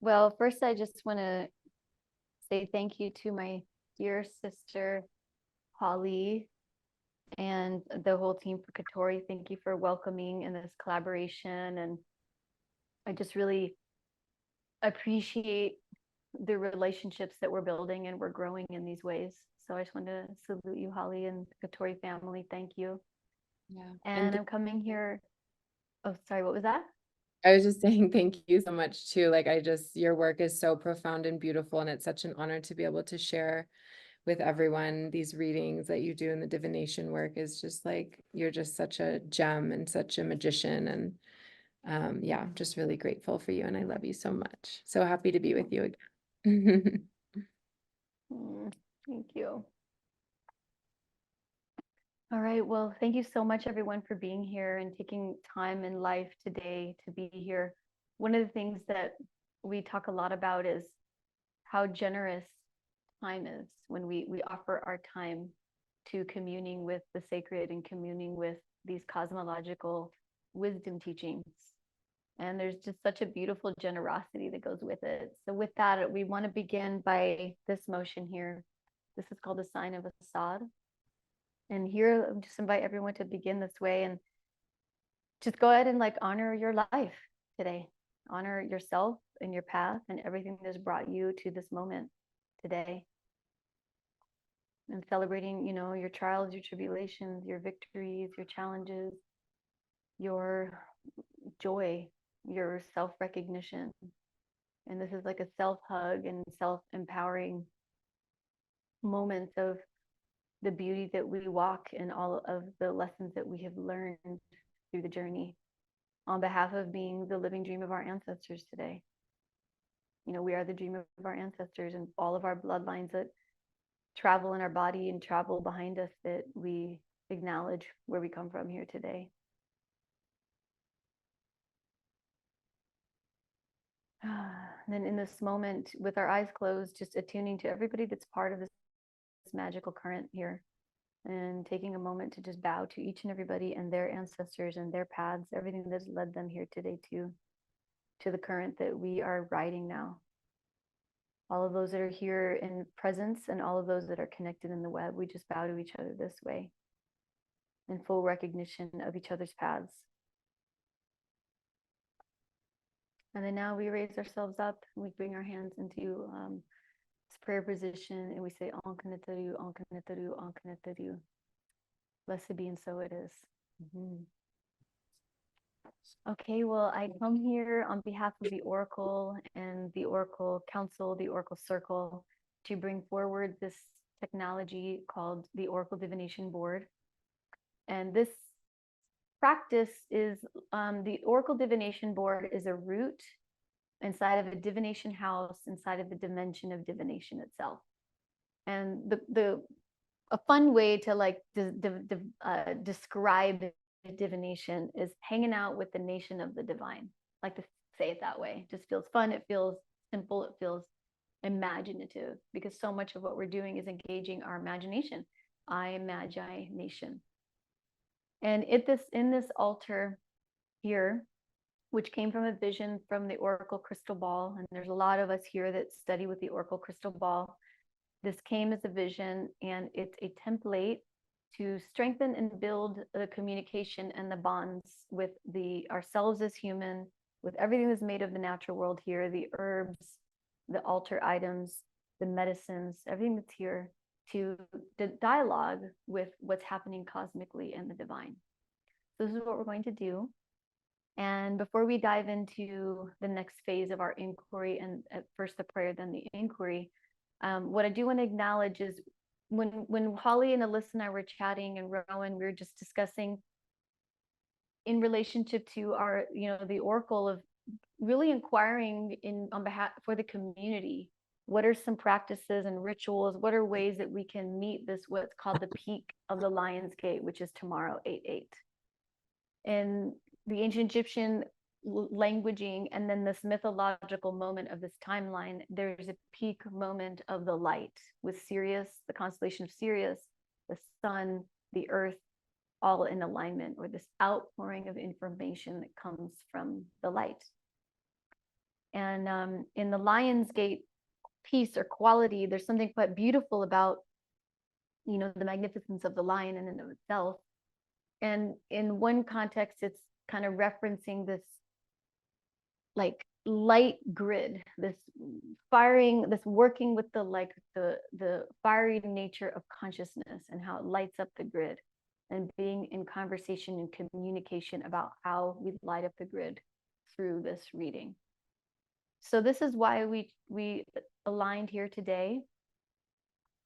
Well, first, I just want to say thank you to my dear sister, Holly, and the whole team for Katori. Thank you for welcoming in this collaboration. And I just really appreciate the relationships that we're building and we're growing in these ways. So I just want to salute you, Holly, and the Katori family. Thank you. Yeah. And I'm coming here. Oh, sorry, what was that? I was just saying thank you so much too. Like your work is so profound and beautiful, and it's such an honor to be able to share with everyone these readings that you do, and the divination work is just like, you're just such a gem and such a magician. And yeah, just really grateful for you, and I love you so much. So happy to be with you again. Thank you. All right. Well, thank you so much, everyone, for being here and taking time in life today to be here. One of the things that we talk a lot about is how generous time is when we offer our time to communing with the sacred and communing with these cosmological wisdom teachings. And there's just such a beautiful generosity that goes with it. So with that, we want to begin by this motion here. This is called the sign of Assad. And here, I'll just invite everyone to begin this way and just go ahead and like honor your life today. Honor yourself and your path and everything that's brought you to this moment today. And celebrating, your trials, your tribulations, your victories, your challenges, your joy, your self-recognition. And this is like a self-hug and self-empowering moment of the beauty that we walk in all of the lessons that we have learned through the journey on behalf of being the living dream of our ancestors today. We are the dream of our ancestors and all of our bloodlines that travel in our body and travel behind us, that we acknowledge where we come from here today. And then in this moment, with our eyes closed, just attuning to everybody that's part of this magical current here, and taking a moment to just bow to each and everybody and their ancestors and their paths, everything that's led them here today to the current that we are riding now. All of those that are here in presence and all of those that are connected in the web, we just bow to each other this way in full recognition of each other's paths. And then now we raise ourselves up and we bring our hands into this prayer position and we say, Ankanataru, Ankanataru, Ankanataru. Blessed be, and so it is. Okay, well, I come here on behalf of the Oracle and the Oracle Council, the Oracle Circle, to bring forward this technology called the Oracle Divination Board. And this practice is, the Oracle Divination Board is a root inside of a divination house, inside of the dimension of divination itself. And a fun way to like describe divination is hanging out with the nation of the divine. I like to say it that way. It just feels fun. It feels simple. It feels imaginative, because so much of what we're doing is engaging our imagination. I magi nation. And in this altar here, which came from a vision from the Oracle crystal ball, and there's a lot of us here that study with the Oracle crystal ball. This came as a vision, and it's a template to strengthen and build the communication and the bonds with ourselves as human, with everything that's made of the natural world here, the herbs, the altar items, the medicines, everything that's here, to the dialogue with what's happening cosmically and the divine. So this is what we're going to do. And before we dive into the next phase of our inquiry, and at first the prayer, then the inquiry, what I do want to acknowledge is when Holly and Alyssa and I were chatting, and Rowan, we were just discussing in relationship to our, the Oracle, of really inquiring on behalf for the community. What are some practices and rituals? What are ways that we can meet this, what's called the peak of the Lion's Gate, which is tomorrow, 8/8. And the ancient Egyptian languaging, and then this mythological moment of this timeline, there's a peak moment of the light with Sirius, the constellation of Sirius, the sun, the earth, all in alignment, or this outpouring of information that comes from the light. And And in the Lion's Gate piece or quality, there's something quite beautiful about, you know, the magnificence of the lion in and of itself. And in one context, it's kind of referencing this like light grid, this firing, this working with the like the fiery nature of consciousness and how it lights up the grid, and being in conversation and communication about how we light up the grid through this reading. So this is why we aligned here today.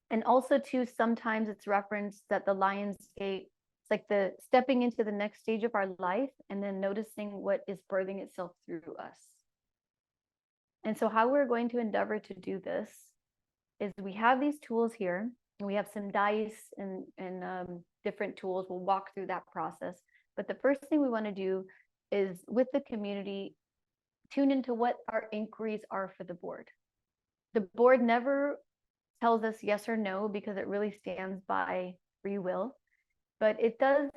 And also too, sometimes it's referenced that the Lion's Gate, it's like the stepping into the next stage of our life and then noticing what is birthing itself through us. And so how we're going to endeavor to do this is we have these tools here, and we have some dice and different tools. We'll walk through that process. But the first thing we want to do is, with the community, tune into what our inquiries are for the board. The board never tells us yes or no because it really stands by free will, but it does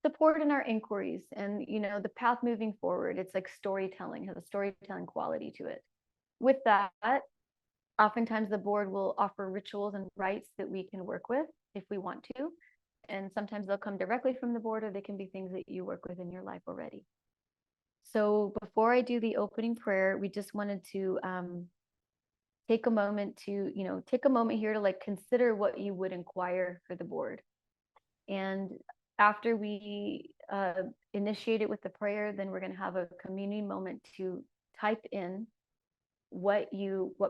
support in our inquiries and, you know, the path moving forward. It's like storytelling, has a storytelling quality to it. With that, oftentimes the board will offer rituals and rites that we can work with if we want to. And sometimes they'll come directly from the board, or they can be things that you work with in your life already. So before I do the opening prayer, we just wanted to take a moment to, you know, take a moment here to like consider what you would inquire for the board. And after we initiate it with the prayer, then we're going to have a community moment to type in what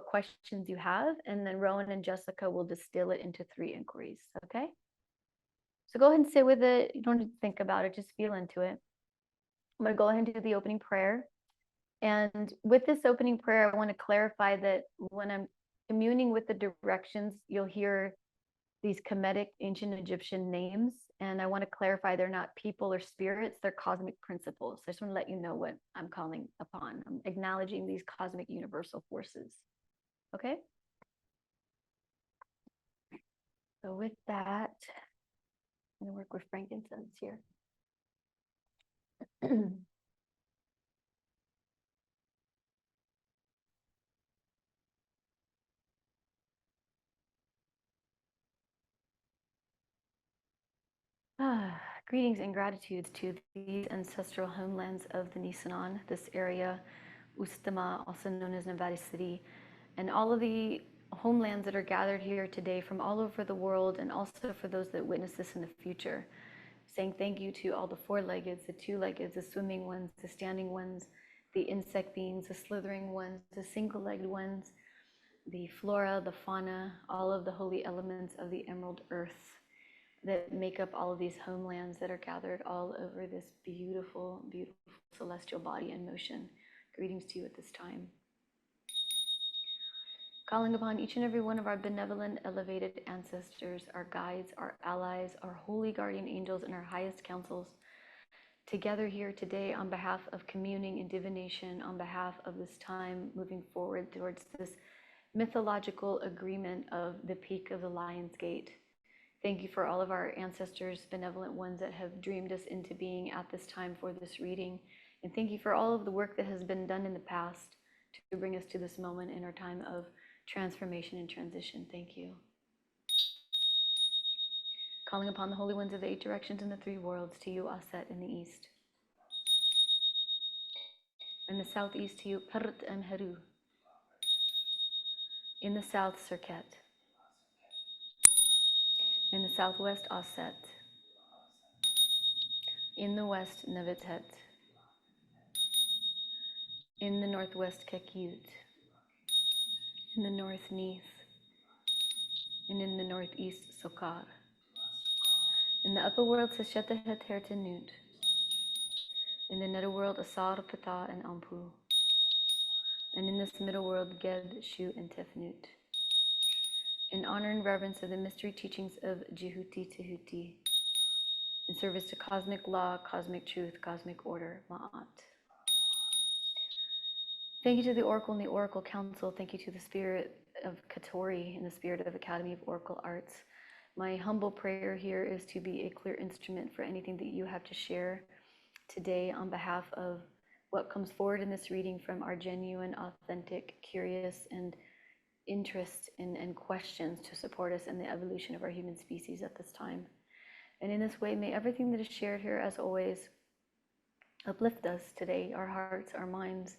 questions you have, and then Rowan and Jessica will distill it into 3 inquiries. Okay, so go ahead and sit with it. You don't need to think about it, just feel into it. I'm going to go ahead and do the opening prayer. And with this opening prayer, I want to clarify that when I'm communing with the directions, you'll hear these Kemetic ancient Egyptian names. And I want to clarify they're not people or spirits, they're cosmic principles. I just want to let you know what I'm calling upon. I'm acknowledging these cosmic universal forces. Okay? So with that, I'm going to work with frankincense here. Greetings and gratitudes to these ancestral homelands of the Nisanan, this area, Ustama, also known as Nevada City, and all of the homelands that are gathered here today from all over the world, and also for those that witness this in the future. Saying thank you to all the 4-leggeds, the 2-leggeds, the swimming ones, the standing ones, the insect beings, the slithering ones, the single-legged ones, the flora, the fauna, all of the holy elements of the emerald earth that make up all of these homelands that are gathered all over this beautiful, beautiful celestial body in motion. Greetings to you at this time. Calling upon each and every one of our benevolent, elevated ancestors, our guides, our allies, our holy guardian angels, and our highest councils, together here today on behalf of communing and divination, on behalf of this time moving forward towards this mythological agreement of the peak of the Lion's Gate. Thank you for all of our ancestors, benevolent ones that have dreamed us into being at this time for this reading. And thank you for all of the work that has been done in the past to bring us to this moment in our time of transformation and transition. Thank you. Calling upon the holy ones of the 8 directions and the 3 worlds, to you, Aset, in the east. In the southeast, to you, Pert and Heru. In the south, Serket. In the southwest, Aset. In the west, Nevitet. In the northwest, Kekiut. In the north, Neith. And in the northeast, Sokar. In the upper world, Seshetahet Hertenut. In the netherworld, Asar, Ptah, and Ampu. And in this middle world, Ged, Shu, and Tefnut. In honor and reverence of the mystery teachings of Jehuti Tehuti, in service to cosmic law, cosmic truth, cosmic order, Ma'at. Thank you to the Oracle and the Oracle Council. Thank you to the spirit of Katori and the spirit of Academy of Oracle Arts. My humble prayer here is to be a clear instrument for anything that you have to share today on behalf of what comes forward in this reading from our genuine, authentic, curious, and interest and questions to support us in the evolution of our human species at this time. And in this way, may everything that is shared here, as always, uplift us today, our hearts, our minds,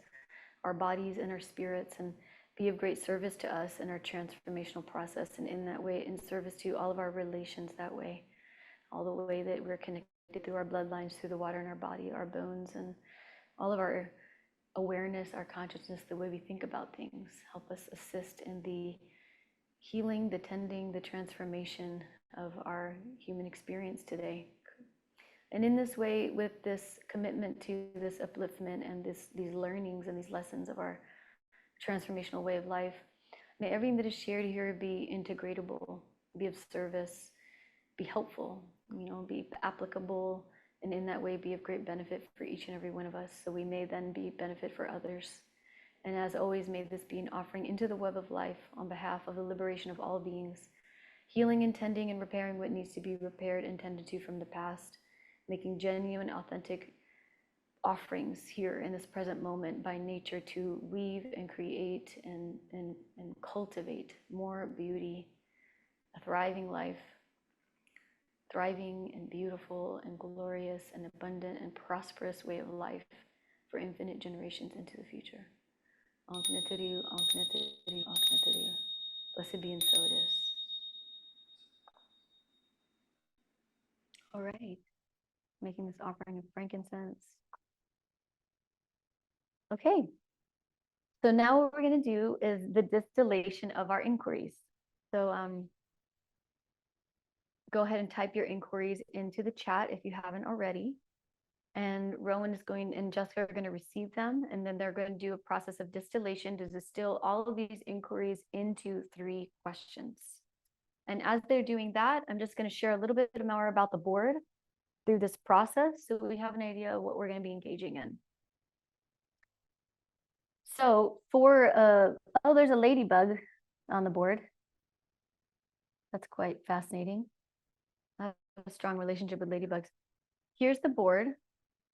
our bodies, and our spirits, and be of great service to us in our transformational process. And in that way, in service to all of our relations that way, all the way that we're connected through our bloodlines, through the water in our body, our bones, and all of our awareness, our consciousness, the way we think about things. Help us assist in the healing, the tending, the transformation of our human experience today. And in this way, with this commitment to this upliftment and these learnings and these lessons of our transformational way of life, may everything that is shared here be integratable, be of service, be helpful, be applicable, and in that way be of great benefit for each and every one of us, so we may then be benefit for others. And as always, may this be an offering into the web of life on behalf of the liberation of all beings, healing and tending and repairing what needs to be repaired and tended to from the past, making genuine, authentic offerings here in this present moment by nature to weave and create and cultivate more beauty, a thriving life, thriving and beautiful and glorious and abundant and prosperous way of life for infinite generations into the future. Ankh-Naturu, Ankh-Naturu, Ankh-Naturu. Blessed be, and so it is. All right, making this offering of frankincense. Okay, so now what we're going to do is the distillation of our inquiries. So go ahead and type your inquiries into the chat if you haven't already. And Rowan is going, and Jessica are going to receive them, and then they're going to do a process of distillation to distill all of these inquiries into 3 questions. And as they're doing that, I'm just going to share a little bit more about the board through this process, so we have an idea of what we're going to be engaging in. So for, oh, there's a ladybug on the board. That's quite fascinating. I have a strong relationship with ladybugs. Here's the board,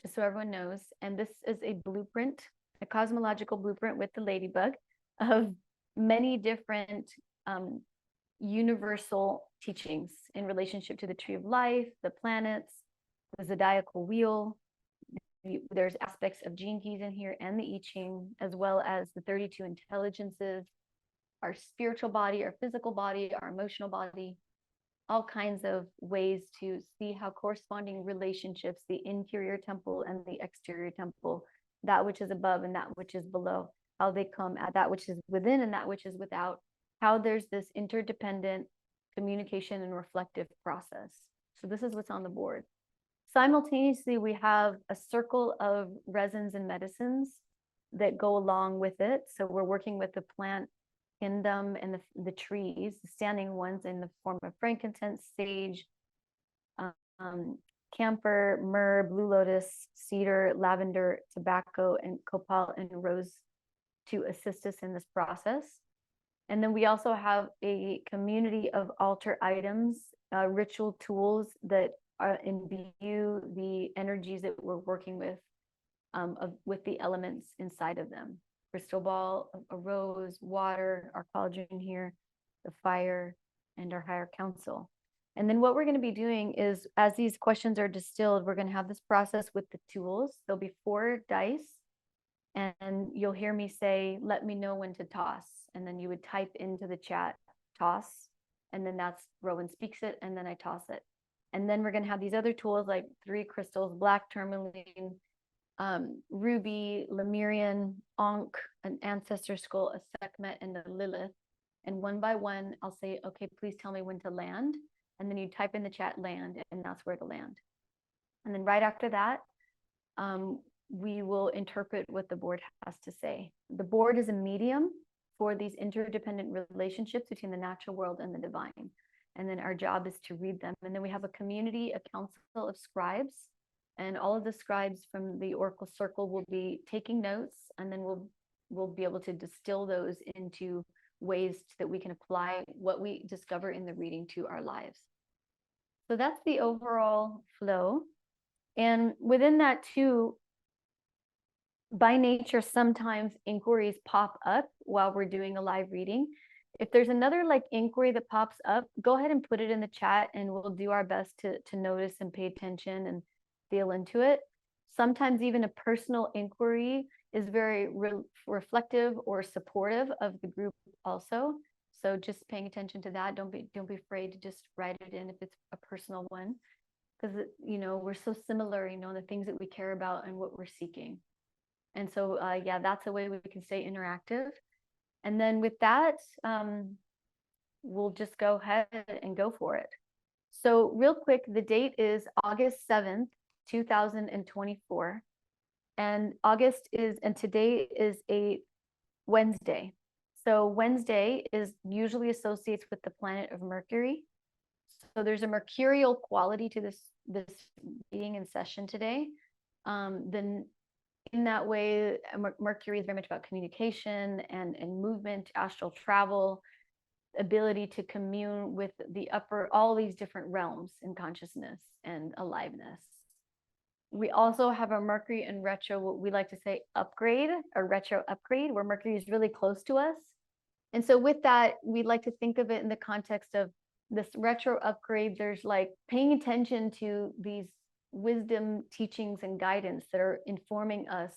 just so everyone knows. And this is a blueprint, a cosmological blueprint with the ladybug of many different universal teachings in relationship to the tree of life, the planets, the zodiacal wheel. There's aspects of gene keys in here and the I Ching, as well as the 32 intelligences, our spiritual body, our physical body, our emotional body, all kinds of ways to see how corresponding relationships, the interior temple and the exterior temple, that which is above and that which is below, how they come at that which is within and that which is without, how there's this interdependent communication and reflective process. So this is what's on the board. Simultaneously, we have a circle of resins and medicines that go along with it. So we're working with the plant kingdom and the trees, the standing ones in the form of frankincense, sage, camphor, myrrh, blue lotus, cedar, lavender, tobacco, and copal and rose to assist us in this process. And then we also have a community of altar items, ritual tools that imbue the energies that we're working with the elements inside of them. Crystal ball, a rose, water, our cauldron here, the fire, and our higher council. And then what we're going to be doing is, as these questions are distilled, we're going to have this process with the tools. There'll be 4 dice, and you'll hear me say, let me know when to toss. And then you would type into the chat, toss, and then that's Rowan speaks it, and then I toss it. And then we're going to have these other tools like 3 crystals, black tourmaline, ruby, Lemurian, Ankh, an ancestor skull, a Sekhmet, and a Lilith. And one by one, I'll say, okay, please tell me when to land. And then you type in the chat land, and that's where to land. And then right after that, we will interpret what the board has to say. The board is a medium for these interdependent relationships between the natural world and the divine. And then our job is to read them. And then we have a community, a council of scribes, and all of the scribes from the Oracle Circle will be taking notes, and then we'll be able to distill those into ways that we can apply what we discover in the reading to our lives. So that's the overall flow. And within that too, by nature, sometimes inquiries pop up while we're doing a live reading. If there's another like inquiry that pops up, go ahead and put it in the chat and we'll do our best to notice and pay attention and feel into it. Sometimes even a personal inquiry is very reflective or supportive of the group also. So just paying attention to that. Don't be afraid to just write it in if it's a personal one, because you know, we're so similar, you know, the things that we care about and what we're seeking. And so, yeah, that's a way we can stay interactive. And then with that, we'll just go ahead and go for it. So real quick, the date is August 7th, 2024. And today is a Wednesday. So Wednesday is usually associates with the planet of Mercury. So there's a mercurial quality to this meeting and session today. Then in that way, Mercury is very much about communication and movement, astral travel, ability to commune with the upper, all these different realms in consciousness and aliveness. We also have a Mercury in retro, what we like to say upgrade, or retro upgrade, where Mercury is really close to us. And so with that, we like to think of it in the context of this retro upgrade. There's like paying attention to these wisdom teachings and guidance that are informing us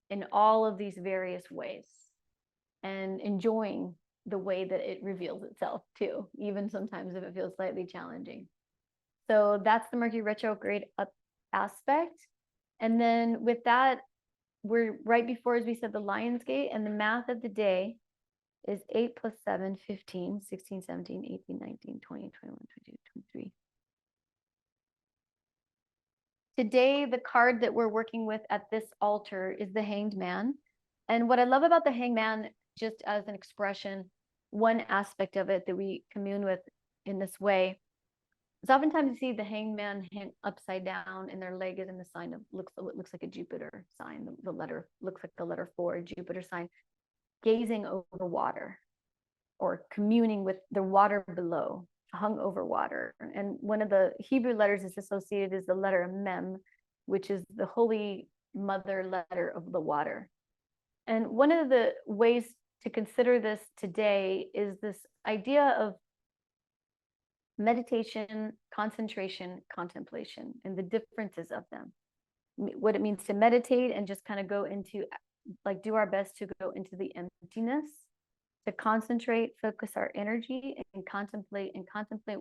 in all of these various ways and enjoying the way that it reveals itself too, even sometimes if it feels slightly challenging. So that's the Mercury retrograde aspect. And then with that, we're right before, as we said, the Lion's Gate, and the math of the day is 8 plus 7, 15, 16, 17, 18, 19, 20, 21, 22, 23. Today, the card that we're working with at this altar is the Hanged Man. And what I love about the Hanged Man, just as an expression, one aspect of it that we commune with in this way, is oftentimes you see the Hanged Man hang upside down and their leg is in the sign of, what looks like a Jupiter sign. The letter looks like the letter 4, a Jupiter sign, gazing over water or communing with the water below, hung over water. And one of the Hebrew letters is associated is the letter Mem, which is the holy mother letter of the water. And one of the ways to consider this today is this idea of meditation, concentration, contemplation, and the differences of them. What it means to meditate and just kind of go into, like, do our best to go into the emptiness, to concentrate, focus our energy, and contemplate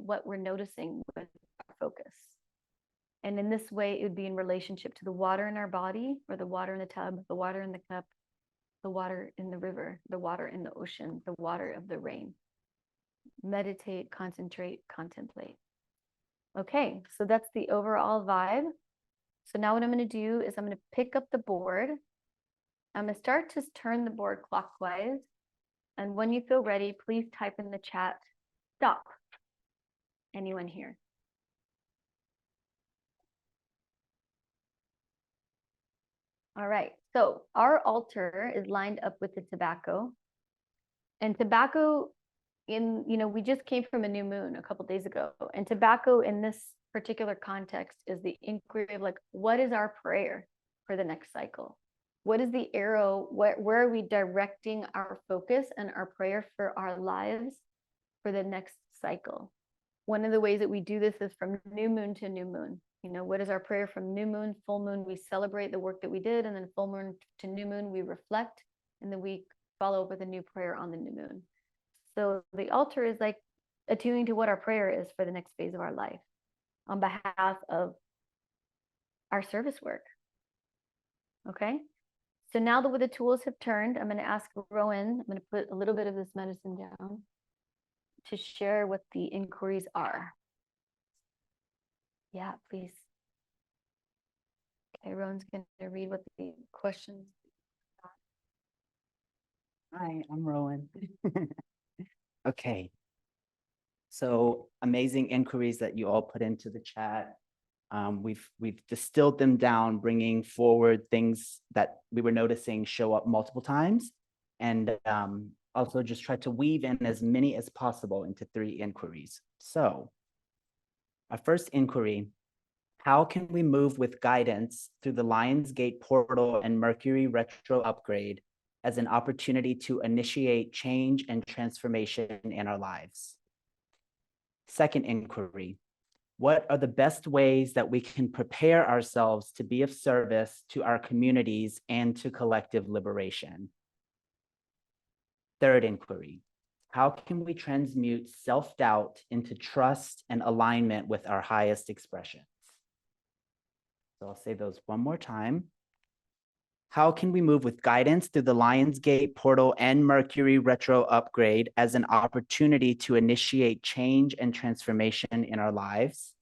what we're noticing with our focus. And in this way, it would be in relationship to the water in our body, or the water in the tub, the water in the cup, the water in the river, the water in the ocean, the water of the rain. Meditate, concentrate, contemplate. Okay, so that's the overall vibe. So now what I'm going to do is I'm going to pick up the board. I'm going to start to turn the board clockwise. And when you feel ready, please type in the chat, stop. Anyone here? All right, so our altar is lined up with the tobacco. And tobacco we just came from a new moon a couple days ago. And tobacco in this particular context is the inquiry of, like, what is our prayer for the next cycle? What is the arrow? Where are we directing our focus and our prayer for our lives for the next cycle? One of the ways that we do this is from new moon to new moon. What is our prayer from new moon, full moon? We celebrate the work that we did, and then full moon to new moon, we reflect, and then we follow up with a new prayer on the new moon. So the altar is like attuning to what our prayer is for the next phase of our life on behalf of our service work. Okay. So now that the tools have turned, I'm going to ask Rowan, I'm going to put a little bit of this medicine down to share what the inquiries are. Yeah, please. Okay, Rowan's going to read what the questions are. Hi, I'm Rowan. Okay. So amazing inquiries that you all put into the chat. We've distilled them down, bringing forward things that we were noticing show up multiple times, and also just try to weave in as many as possible into 3 inquiries. So our first inquiry How can we move with guidance through the Lions Gate portal and Mercury retro upgrade as an opportunity to initiate change and transformation in our lives? Second inquiry, what are the best ways that we can prepare ourselves to be of service to our communities and to collective liberation? Third inquiry, how can we transmute self-doubt into trust and alignment with our highest expressions? So I'll say those one more time. How can we move with guidance through the Lionsgate portal and Mercury retro upgrade as an opportunity to initiate change and transformation in our lives?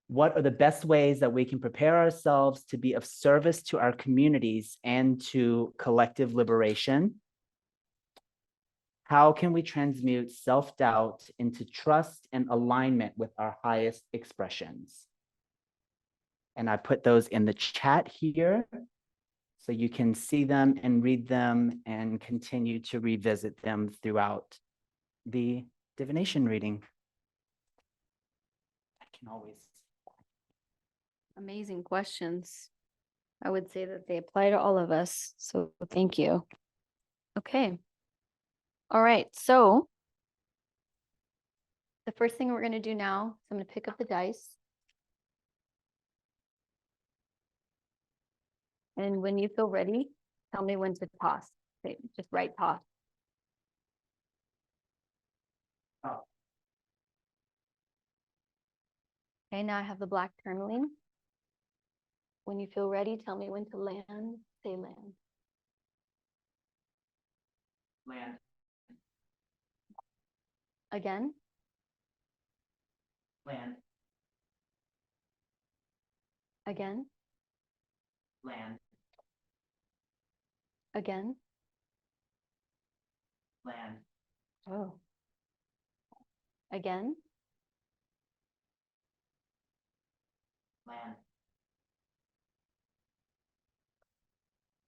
What are the best ways that we can prepare ourselves to be of service to our communities and to collective liberation? How can we transmute self-doubt into trust and alignment with our highest expressions? And I put those in the chat here so you can see them and read them and continue to revisit them throughout the divination reading. I can always. Amazing questions. I would say that they apply to all of us. So thank you. Okay. All right. So the first thing we're going to do now is I'm going to pick up the dice. And when you feel ready, tell me when to toss. Okay, just write toss. Oh. Okay, now I have the black tourmaline. When you feel ready, tell me when to land. Say land. Land. Again. Land. Again. Land. Again. Land. Oh. Again. Land.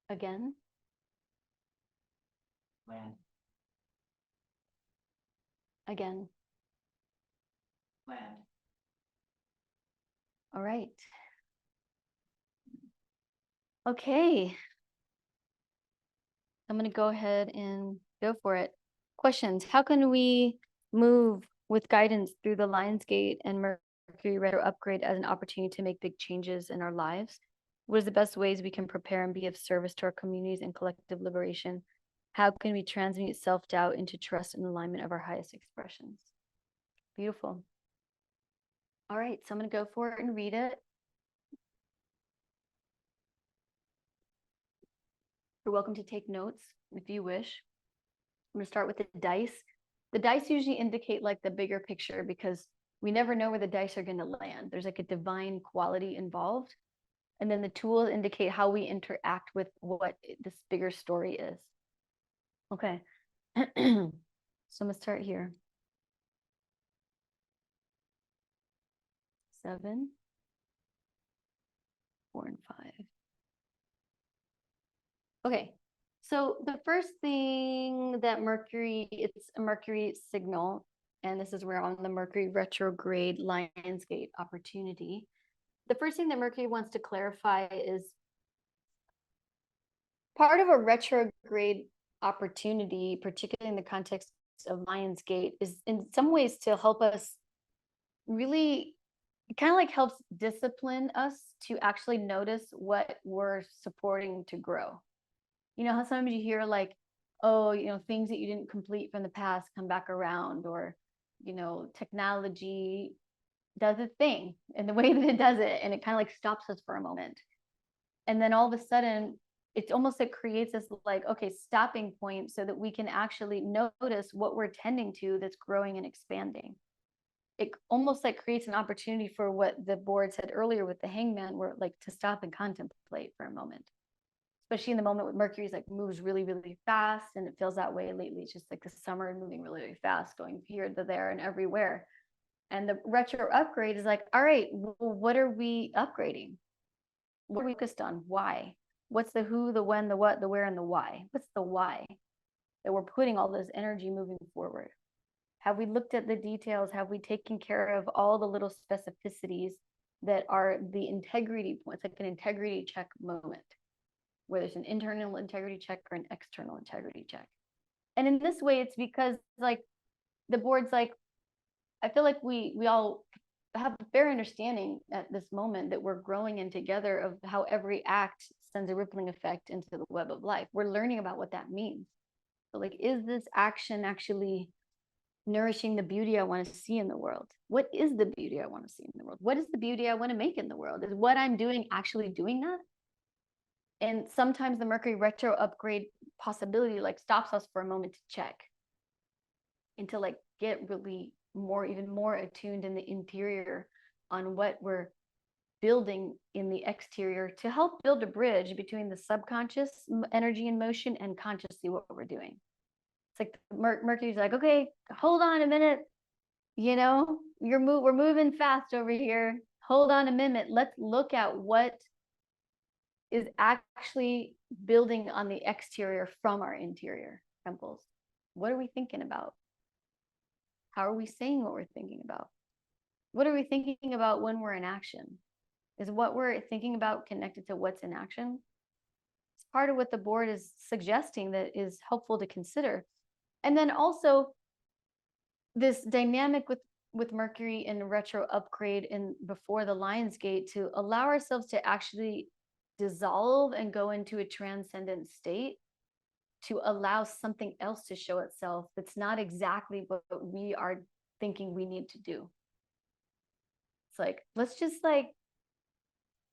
Again. Land. Again. Land. All right. Okay. I'm going to go ahead and go for it. Questions. How can we move with guidance through the Lionsgate and Mercury retro upgrade as an opportunity to make big changes in our lives? What is the best ways we can prepare and be of service to our communities and collective liberation? How can we transmute self-doubt into trust and alignment of our highest expressions? Beautiful. All right, so I'm going to go for it and read it. You're welcome to take notes if you wish. I'm going to start with the dice. The dice usually indicate like the bigger picture because we never know where the dice are going to land. There's like a divine quality involved. And then the tools indicate how we interact with what this bigger story is. Okay. So I'm going to start here. 7, 4, and 5. Okay. So the first thing that Mercury, it's a Mercury signal, and this is where on the Mercury retrograde Lionsgate opportunity. The first thing that Mercury wants to clarify is part of a retrograde opportunity, particularly in the context of Lionsgate, is in some ways to help us really, it kind of like helps discipline us to actually notice what we're supporting to grow. You know how sometimes you hear like, oh, you know, things that you didn't complete from the past come back around, or, you know, technology does its thing in the way that it does it, and it kind of like stops us for a moment. And then all of a sudden, it's almost like creates this like, okay, stopping point so that we can actually notice what we're tending to that's growing and expanding. It almost like creates an opportunity for what the board said earlier with the hangman, where like to stop and contemplate for a moment. Especially in the moment with Mercury's like moves really, really fast, and it feels that way lately. It's just like the summer moving really, really fast, going here to there and everywhere. And the retro upgrade is like, all right, well, what are we upgrading? What are we focused on? Why? What's the who, the when, the what, the where, and the why? What's the why that we're putting all this energy moving forward? Have we looked at the details? Have we taken care of all the little specificities that are the integrity points, like an integrity check moment, where there's an internal integrity check or an external integrity check? And in this way, it's because like the board's like, I feel like we all have a fair understanding at this moment that we're growing in together of how every act sends a rippling effect into the web of life. We're learning about what that means. So like, is this action actually nourishing the beauty I want to see in the world? What is the beauty I want to see in the world? What is the beauty I want to make in the world? Is what I'm doing actually doing that? And sometimes the Mercury retro upgrade possibility like stops us for a moment to check and to like get really even more attuned in the interior on what we're building in the exterior to help build a bridge between the subconscious energy in motion and consciously what we're doing. It's like Mercury's like, okay, hold on a minute. You know, we're moving fast over here. Hold on a minute. Let's look at what is actually building on the exterior from our interior temples. What are we thinking about? How are we saying what we're thinking about? What are we thinking about when we're in action? Is what we're thinking about connected to what's in action? It's part of what the board is suggesting that is helpful to consider. And then also this dynamic with Mercury in retro upgrade and before the Lion's Gate to allow ourselves to actually dissolve and go into a transcendent state, to allow something else to show itself that's not exactly what we are thinking we need to do. It's like, let's just like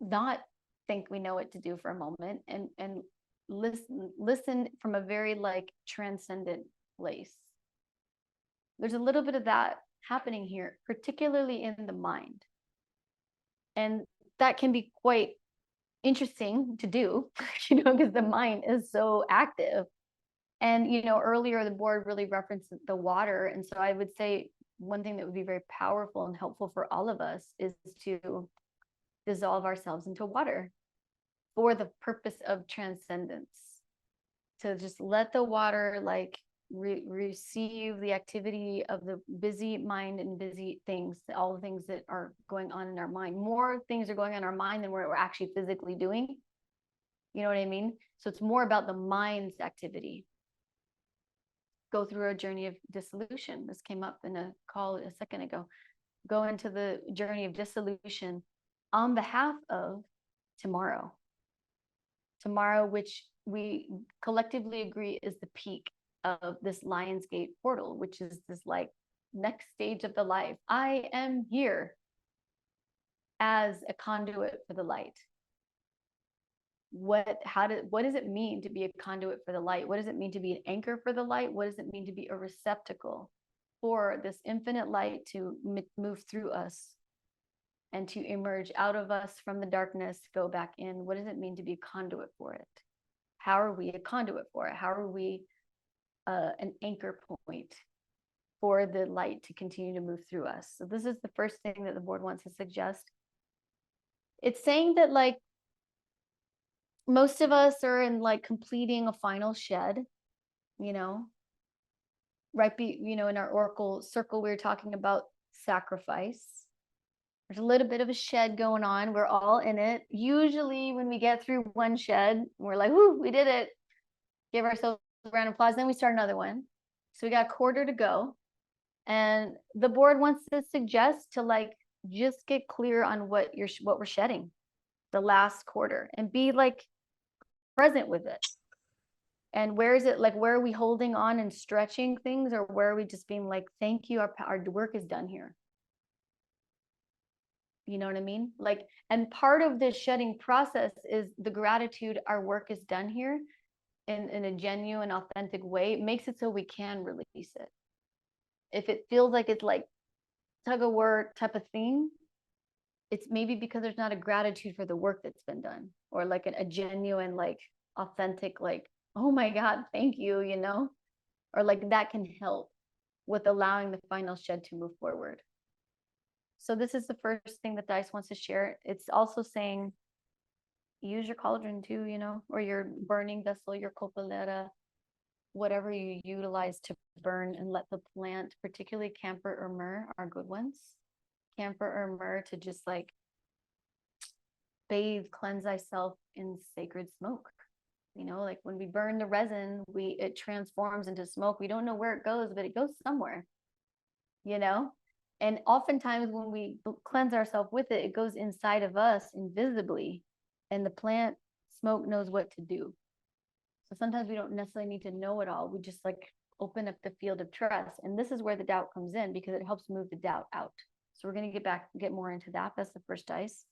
not think we know what to do for a moment and listen from a very like transcendent place. There's a little bit of that happening here, particularly in the mind. And that can be quite interesting to do, you know, because the mind is so active. And, you know, earlier the board really referenced the water. And so I would say one thing that would be very powerful and helpful for all of us is to dissolve ourselves into water for the purpose of transcendence, to just let the water like receive the activity of the busy mind and busy things, all the things that are going on in our mind. More things are going on in our mind than we're actually physically doing. You know what I mean? So it's more about the mind's activity. Go through a journey of dissolution. This came up in a call a second ago. Go into the journey of dissolution on behalf of tomorrow. Tomorrow, which we collectively agree is the peak of this Lion's Gate portal, which is this like next stage of the life. I am here as a conduit for the light. What does it mean to be a conduit for the light? What does it mean to be an anchor for the light? What does it mean to be a receptacle for this infinite light to move through us and to emerge out of us from the darkness, go back in? What does it mean to be a conduit for it? How are we a conduit for it? How are we an anchor point for the light to continue to move through us? So this is the first thing that the board wants to suggest. It's saying that like most of us are in like completing a final shed, you know, in our Oracle circle, we were talking about sacrifice. There's a little bit of a shed going on. We're all in it. Usually when we get through one shed, we're like, whoo, we did it. Give ourselves a round of applause. Then we start another one. So we got a quarter to go. And the board wants to suggest to like, just get clear on what we're shedding the last quarter and be like present with it. And where is it, like, where are we holding on and stretching things, or where are we just being like, thank you, our work is done here? You know what I mean? Like, and part of this shedding process is the gratitude our work is done here in a genuine, authentic way. It makes it so we can release it. If it feels like it's like tug of war type of thing, it's maybe because there's not a gratitude for the work that's been done, or like a genuine, like authentic, like, oh my God, thank you, you know, or like that can help with allowing the final shed to move forward. So this is the first thing that Dice wants to share. It's also saying, use your cauldron too, you know, or your burning vessel, your copolera. whatever you utilize to burn, and let the plant, particularly camphor or myrrh, are good ones. Camphor or myrrh, to just like bathe, cleanse thyself in sacred smoke. You know, like when we burn the resin, it transforms into smoke. We don't know where it goes, but it goes somewhere, you know? And oftentimes when we cleanse ourselves with it, it goes inside of us invisibly, and the plant smoke knows what to do. So sometimes we don't necessarily need to know it all. We just like open up the field of trust. And this is where the doubt comes in, because it helps move the doubt out. So we're going to get more into that. That's the first dice.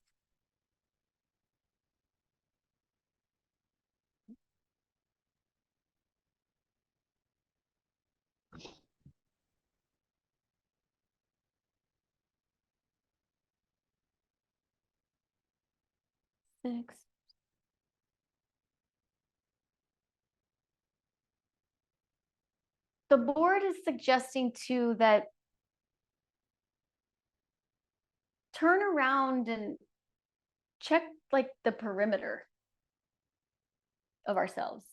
Six. The board is suggesting too that turn around and check like the perimeter of ourselves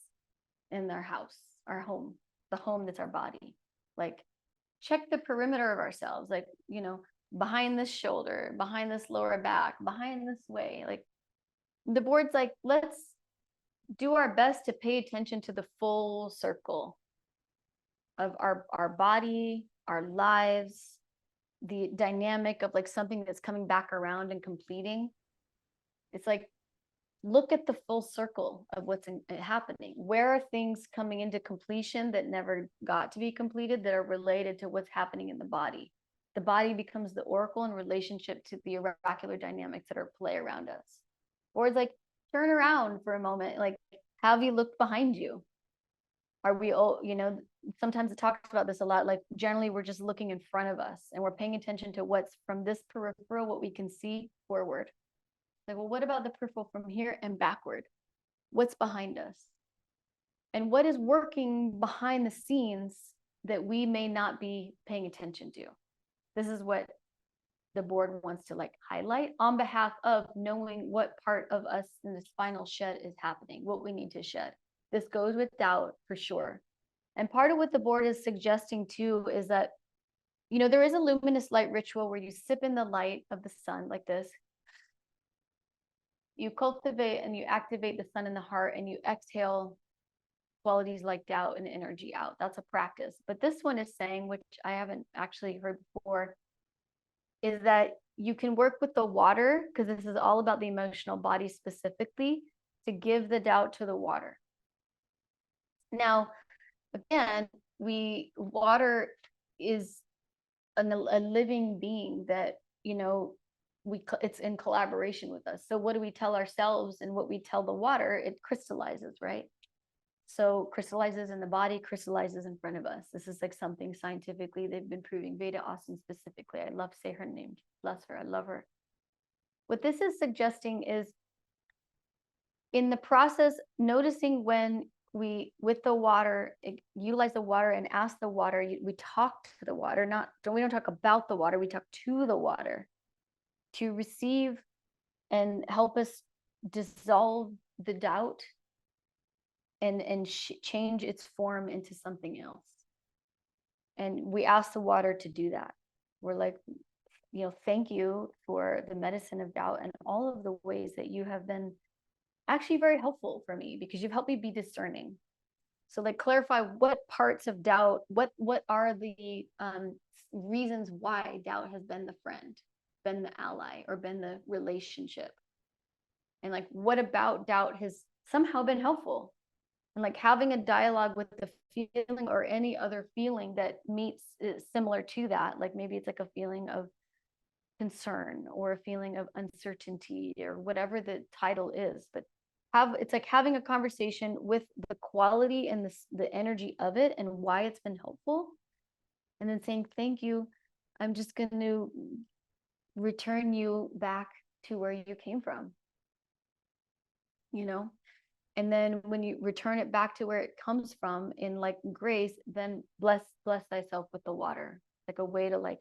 in our house, our home, the home that's our body. Like check the perimeter of ourselves, like, you know, behind this shoulder, behind this lower back, behind this way. Like the board's like, let's do our best to pay attention to the full circle of our body, our lives, the dynamic of like something that's coming back around and completing. It's like, look at the full circle of what's happening. Where are things coming into completion that never got to be completed, that are related to what's happening in the body? The body becomes the oracle in relationship to the oracular dynamics that are at play around us. Or it's like, turn around for a moment. Like, have you looked behind you? Are we all, you know, sometimes it talks about this a lot. Like generally we're just looking in front of us and we're paying attention to what's from this peripheral, what we can see forward. Like, well, what about the peripheral from here and backward? What's behind us? And what is working behind the scenes that we may not be paying attention to? This is what the board wants to like highlight on behalf of knowing what part of us in this final shed is happening, what we need to shed. This goes with doubt for sure. And part of what the board is suggesting too is that, you know, there is a luminous light ritual where you sip in the light of the sun like this. You cultivate and you activate the sun in the heart, and you exhale qualities like doubt and energy out. That's a practice. But this one is saying, which I haven't actually heard before, is that you can work with the water, because this is all about the emotional body specifically, to give the doubt to the water. Now, again, water is a living being that, you know, it's in collaboration with us. So what do we tell ourselves and what we tell the water, it crystallizes, right? So crystallizes in the body, crystallizes in front of us. This is like something scientifically they've been proving. Veda Austin specifically, I love to say her name, bless her, I love her. What this is suggesting is, in the process, noticing when we, with the water, utilize the water and ask the water, we talk to the water, we don't talk about the water, we talk to the water to receive and help us dissolve the doubt and change its form into something else. And we ask the water to do that. We're like, you know, thank you for the medicine of doubt and all of the ways that you have been actually very helpful for me, because you've helped me be discerning. So like clarify what parts of doubt, what are the reasons why doubt has been the friend, been the ally, or been the relationship. And like, what about doubt has somehow been helpful? And like having a dialogue with the feeling or any other feeling that meets similar to that, like maybe it's like a feeling of concern or a feeling of uncertainty or whatever the title is, but it's like having a conversation with the quality and the energy of it and why it's been helpful, and then saying thank you, I'm just going to return you back to where you came from, you know. And then when you return it back to where it comes from in like grace, then bless thyself with the water, like a way to like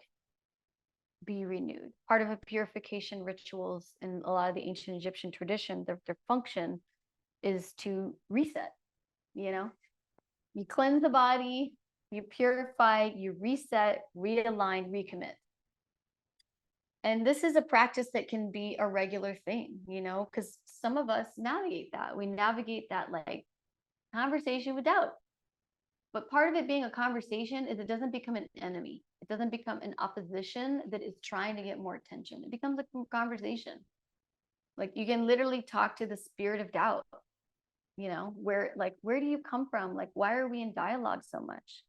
be renewed. Part of a purification rituals in a lot of the ancient Egyptian tradition, their function is to reset, you know. You cleanse the body, you purify, you reset, realign, recommit. And this is a practice that can be a regular thing, you know, because some of us navigate that. We navigate that like conversation with doubt. But part of it being a conversation is it doesn't become an enemy. It doesn't become an opposition that is trying to get more attention. It becomes a conversation. Like you can literally talk to the spirit of doubt, you know, where do you come from? Like, why are we in dialogue so much?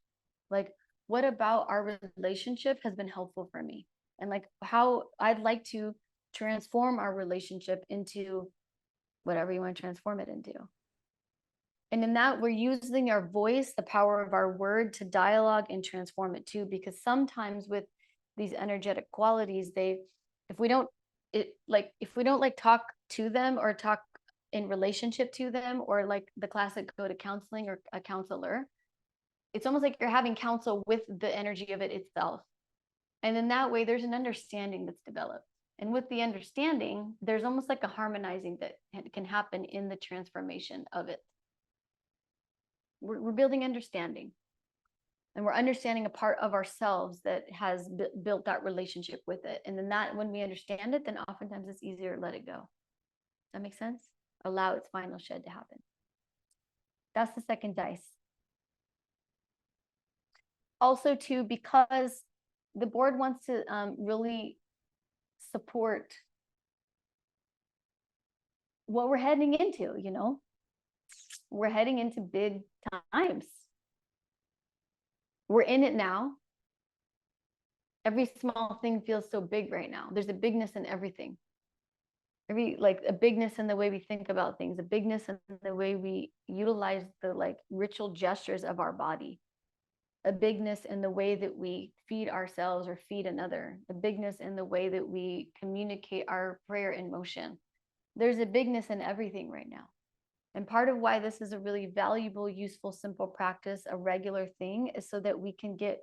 Like, what about our relationship has been helpful for me? And like how I'd like to transform our relationship into whatever you want to transform it into. And in that, we're using our voice, the power of our word to dialogue and transform it too. Because sometimes with these energetic qualities, if we don't talk to them or talk in relationship to them, or like the classic go to counseling or a counselor, it's almost like you're having counsel with the energy of it itself. And in that way, there's an understanding that's developed. And with the understanding, there's almost like a harmonizing that can happen in the transformation of it. We're building understanding, and we're understanding a part of ourselves that has built that relationship with it. And then that, when we understand it, then oftentimes it's easier to let it go. Does that make sense? Allow its final shed to happen. That's the second dice. Also too, because the board wants to really support what we're heading into, you know, we're heading into big times. We're in it now. Every small thing feels so big right now. There's a bigness in everything. Like a bigness in the way we think about things, a bigness in the way we utilize the like ritual gestures of our body, a bigness in the way that we feed ourselves or feed another, a bigness in the way that we communicate our prayer in motion. There's a bigness in everything right now. And part of why this is a really valuable, useful, simple practice, a regular thing, is so that we can get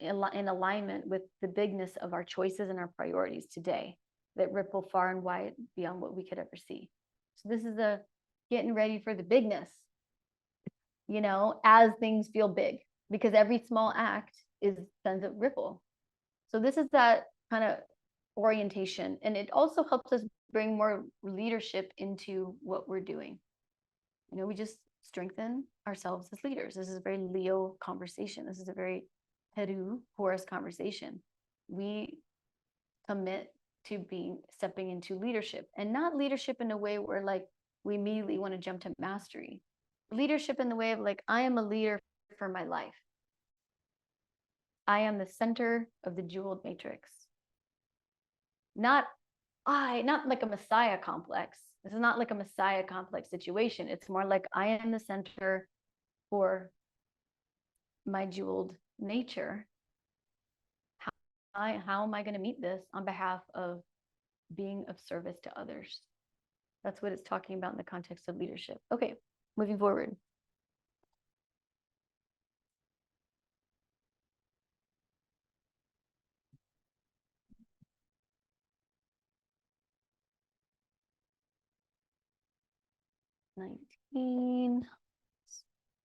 in alignment with the bigness of our choices and our priorities today that ripple far and wide beyond what we could ever see. So this is a getting ready for the bigness, you know, as things feel big, because every small act sends a ripple. So this is that kind of orientation. And it also helps us bring more leadership into what we're doing. You know, we just strengthen ourselves as leaders. This is a very Leo conversation. This is a very Heru Horus conversation. We commit to stepping into leadership, and not leadership in a way where like we immediately want to jump to mastery. Leadership in the way of like, I am a leader for my life. I am the center of the jeweled matrix. Not like a Messiah complex. This is not like a Messiah complex situation. It's more like I am the center for my jeweled nature. How am I going to meet this on behalf of being of service to others? That's what it's talking about in the context of leadership. Okay, moving forward.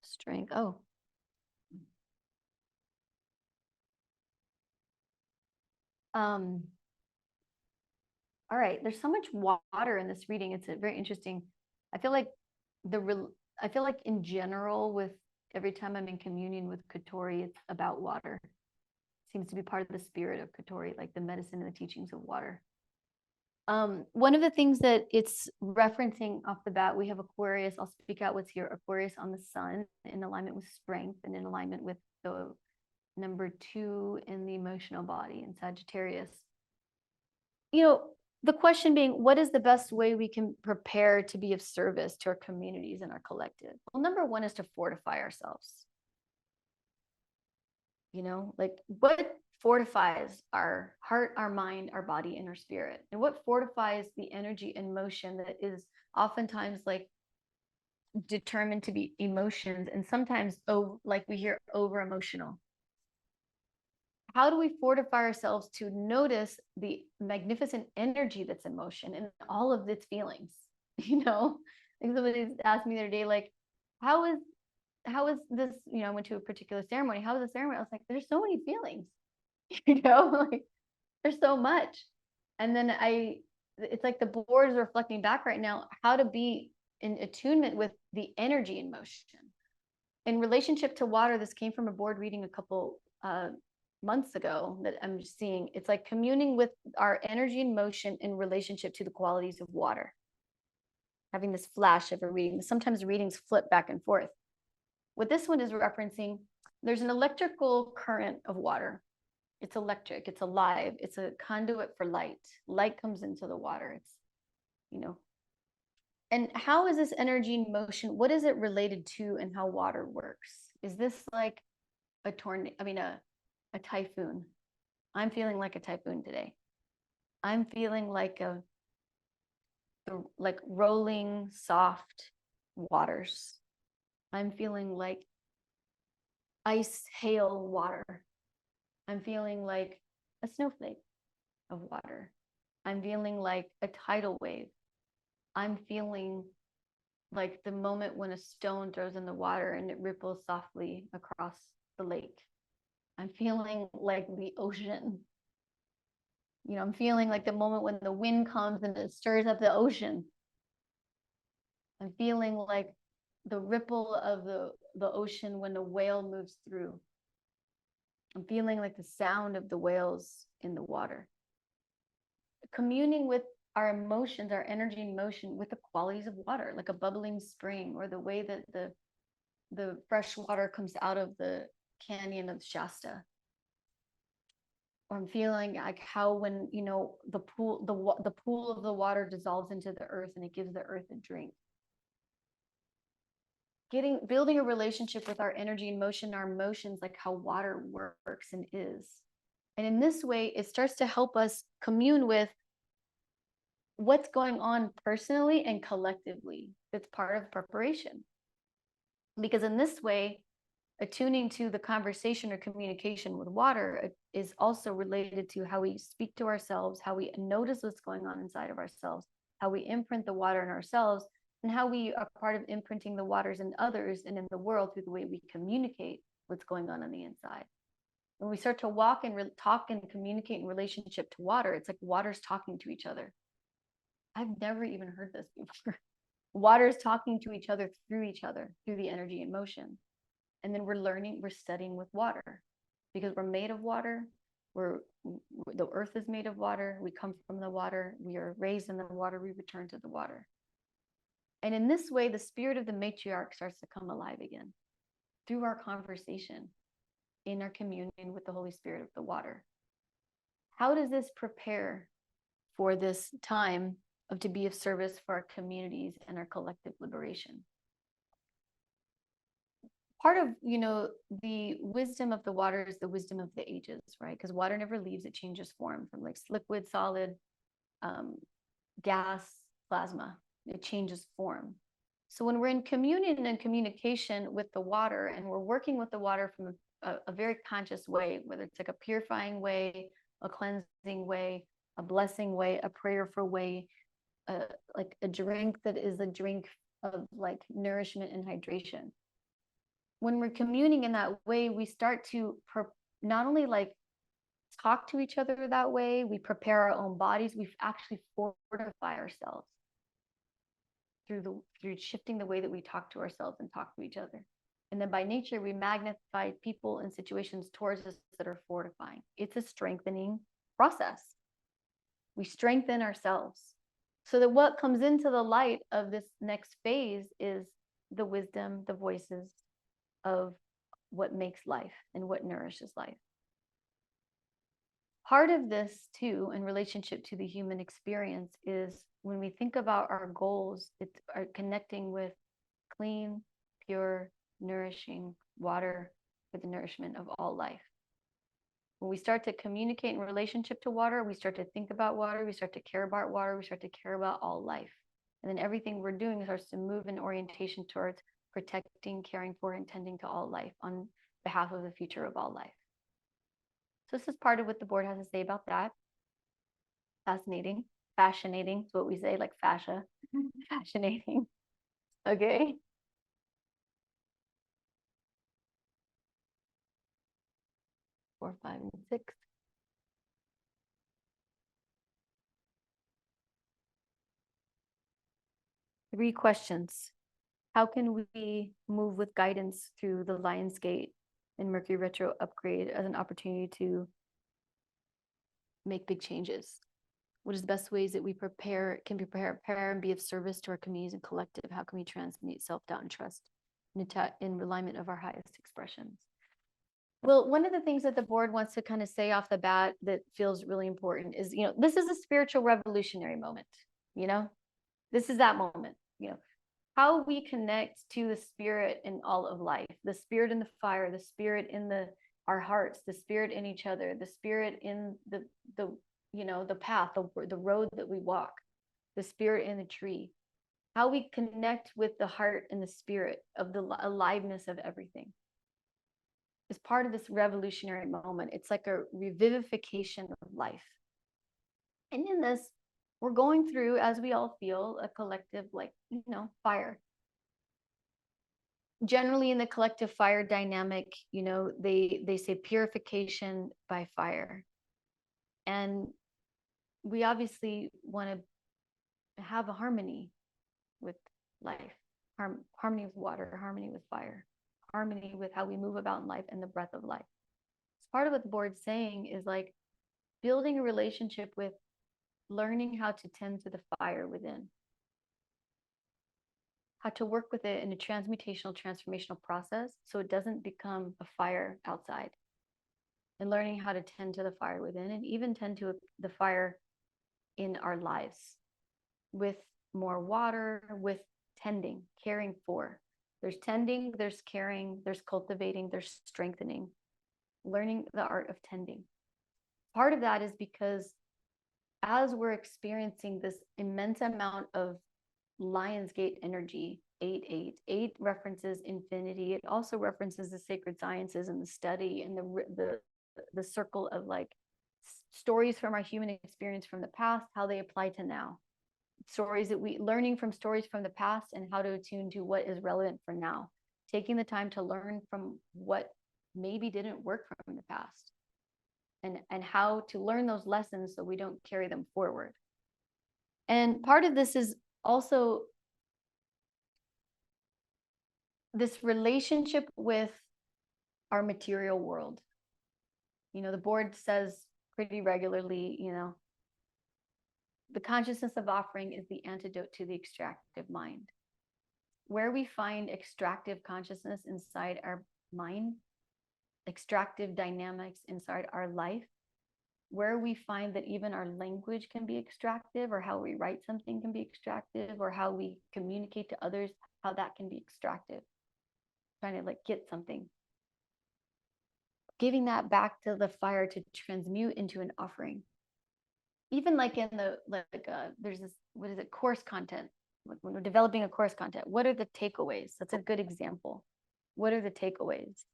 Strength. Oh. All right, there's so much water in this reading. It's very interesting. I feel like in general, with every time I'm in communion with Katori, it's about water. It seems to be part of the spirit of Katori, like the medicine and the teachings of water. One of the things that it's referencing off the bat, we have Aquarius. I'll speak out what's here. Aquarius on the sun in alignment with strength and in alignment with the number 2 in the emotional body in Sagittarius. You know, the question being, what is the best way we can prepare to be of service to our communities and our collective? Well, number 1 is to fortify ourselves. You know, like what fortifies our heart, our mind, our body, and our spirit? And what fortifies the energy and motion that is oftentimes like determined to be emotions, and sometimes like we hear over emotional? How do we fortify ourselves to notice the magnificent energy that's in motion and all of its feelings? You know, like somebody asked me the other day, like, how is how is this, I went to a particular ceremony. How was the ceremony? I was like, there's so many feelings, you know, like there's so much. And then it's like the board is reflecting back right now how to be in attunement with the energy in motion. In relationship to water, this came from a board reading a couple months ago that I'm just seeing. It's like communing with our energy in motion in relationship to the qualities of water. Having this flash of a reading. Sometimes readings flip back and forth. What this one is referencing, there's an electrical current of water. It's electric, it's alive, it's a conduit for light. Light comes into the water. It's, and how is this energy in motion? What is it related to and how water works? Is this like a tornado? I mean, a typhoon. I'm feeling like a typhoon today. I'm feeling like like rolling soft waters. I'm feeling like ice, hail, water. I'm feeling like a snowflake of water. I'm feeling like a tidal wave. I'm feeling like the moment when a stone throws in the water and it ripples softly across the lake. I'm feeling like the ocean. I'm feeling like the moment when the wind comes and it stirs up the ocean. I'm feeling like the ripple of the ocean when a whale moves through. I'm feeling like the sound of the whales in the water. Communing with our emotions, our energy in motion with the qualities of water, like a bubbling spring, or the way that the fresh water comes out of the canyon of Shasta. Or I'm feeling like how when the pool of the water dissolves into the earth and it gives the earth a drink. Building a relationship with our energy and motion, our emotions, like how water works and is. And in this way, it starts to help us commune with what's going on personally and collectively. It's part of preparation. Because in this way, attuning to the conversation or communication with water is also related to how we speak to ourselves, how we notice what's going on inside of ourselves, how we imprint the water in ourselves, and how we are part of imprinting the waters in others and in the world through the way we communicate what's going on the inside. When we start to walk and talk and communicate in relationship to water, it's like water's talking to each other. I've never even heard this before. Water's talking to each other, through the energy and motion. And then we're studying with water because we're made of water. The earth is made of water. We come from the water. We are raised in the water. We return to the water. And in this way, the spirit of the matriarch starts to come alive again through our conversation, in our communion with the Holy Spirit of the water. How does this prepare for this time to be of service for our communities and our collective liberation? Part of, the wisdom of the water is the wisdom of the ages, right? Because water never leaves, it changes form from like liquid, solid, gas, plasma. It changes form. So when we're in communion and communication with the water, and we're working with the water from a very conscious way, whether it's like a purifying way, a cleansing way, a blessing way, a prayerful way, like a drink that is a drink of like nourishment and hydration. When we're communing in that way, we start to not only like talk to each other that way, we prepare our own bodies, we actually fortify ourselves through shifting the way that we talk to ourselves and talk to each other. And then by nature, we magnify people and situations towards us that are fortifying. It's a strengthening process. We strengthen ourselves so that what comes into the light of this next phase is the wisdom, the voices of what makes life and what nourishes life. Part of this too, in relationship to the human experience, is when we think about our goals, it's connecting with clean, pure, nourishing water for the nourishment of all life. When we start to communicate in relationship to water, we start to think about water, we start to care about water, we start to care about all life. And then everything we're doing starts to move in orientation towards protecting, caring for, and tending to all life on behalf of the future of all life. So this is part of what the board has to say about that. Fascinating. Fascinating is what we say, like fascia. Fascinating. Okay. 4, 5, and 6. Three questions. How can we move with guidance through the Lion's Gate and Mercury retro upgrade as an opportunity to make big changes? What is the best ways that we prepare and be of service to our communities and collective? How can we transmute self-doubt and trust in alignment of our highest expressions? Well, one of the things that the board wants to kind of say off the bat that feels really important is, this is a spiritual revolutionary moment, this is that moment, how we connect to the spirit in all of life, the spirit in the fire, the spirit in our hearts, the spirit in each other, the spirit in the path, the road that we walk, the spirit in the tree, how we connect with the heart and the spirit of the aliveness of everything is part of this revolutionary moment. It's like a revivification of life. And in this, we're going through, as we all feel, a collective, fire. Generally in the collective fire dynamic, they say purification by fire. And we obviously want to have a harmony with life, harmony with water, harmony with fire, harmony with how we move about in life and the breath of life. So part of what the board's saying is like building a relationship with learning how to tend to the fire within, how to work with it in a transformational process so it doesn't become a fire outside, and learning how to tend to the fire within and even tend to the fire in our lives with more water, with tending, caring for. There's tending, there's caring, there's cultivating, there's strengthening, learning the art of tending. Part of that is because as we're experiencing this immense amount of Lion's Gate energy, 8 references infinity. It also references the sacred sciences and the study and the circle of like stories from our human experience from the past, how they apply to now. Stories that learning from stories from the past and how to attune to what is relevant for now. Taking the time to learn from what maybe didn't work from the past and how to learn those lessons so we don't carry them forward. And part of this is also this relationship with our material world. The board says pretty regularly, the consciousness of offering is the antidote to the extractive mind. Where we find extractive consciousness inside our mind, extractive dynamics inside our life, where we find that even our language can be extractive, or how we write something can be extractive, or how we communicate to others, how that can be extractive. Trying to get something. Giving that back to the fire to transmute into an offering. Even like in there's this, what is it, course content. When we're developing a course content, what are the takeaways? That's a good example. What are the takeaways?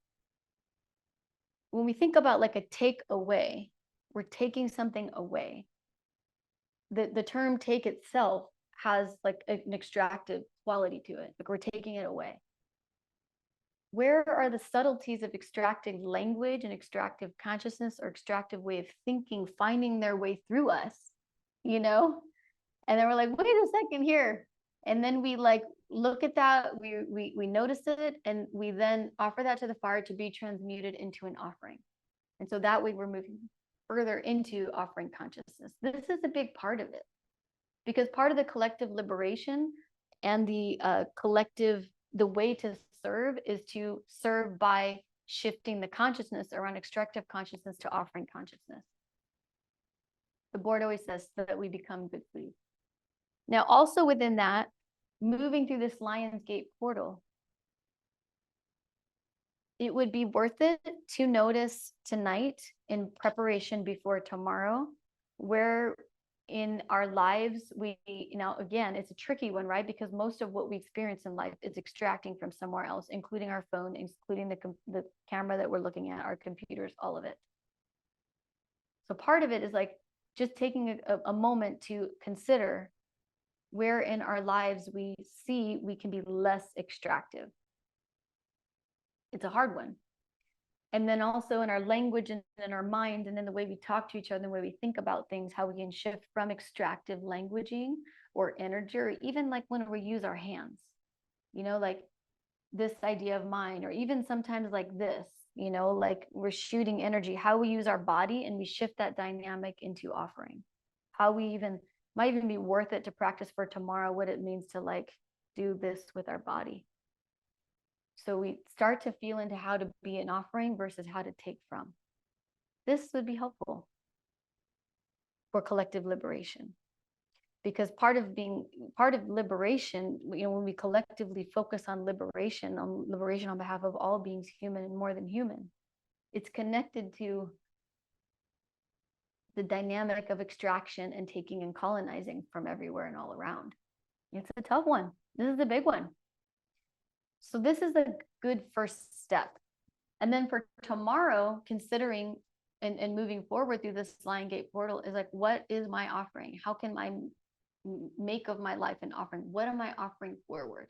When we think about like a takeaway, we're taking something away. The term take itself has like an extractive quality to it. Like we're taking it away. Where are the subtleties of extracting language and extractive consciousness or extractive way of thinking finding their way through us, And then we're like, wait a second here. And then we look at that, we notice it, and we then offer that to the fire to be transmuted into an offering. And so that way we're moving further into offering consciousness. This is a big part of it, because part of the collective liberation and the the way to serve is to serve by shifting the consciousness around extractive consciousness to offering consciousness. The board always says so that we become good food. Now, also within that, moving through this Lion's Gate portal, it would be worth it to notice tonight in preparation before tomorrow, where in our lives again, it's a tricky one, right? Because most of what we experience in life is extracting from somewhere else, including our phone, including the camera that we're looking at, our computers, all of it. So part of it is just taking a moment to consider where in our lives we see we can be less extractive. It's a hard one. And then also in our language and in our mind, and in the way we talk to each other, and the way we think about things, how we can shift from extractive languaging or energy, or even like when we use our hands, like this idea of mine, or even sometimes like this, like we're shooting energy, how we use our body, and we shift that dynamic into offering. How we even might even be worth it to practice for tomorrow, what it means to like do this with our body. So we start to feel into how to be an offering versus how to take from. This would be helpful for collective liberation. Because part of liberation, when we collectively focus on liberation on behalf of all beings, human and more than human, it's connected to the dynamic of extraction and taking and colonizing from everywhere and all around. It's a tough one. This is a big one. So this is a good first step. And then for tomorrow, considering and moving forward through this Lion Gate portal is like, what is my offering? How can I make of my life an offering? What am I offering forward?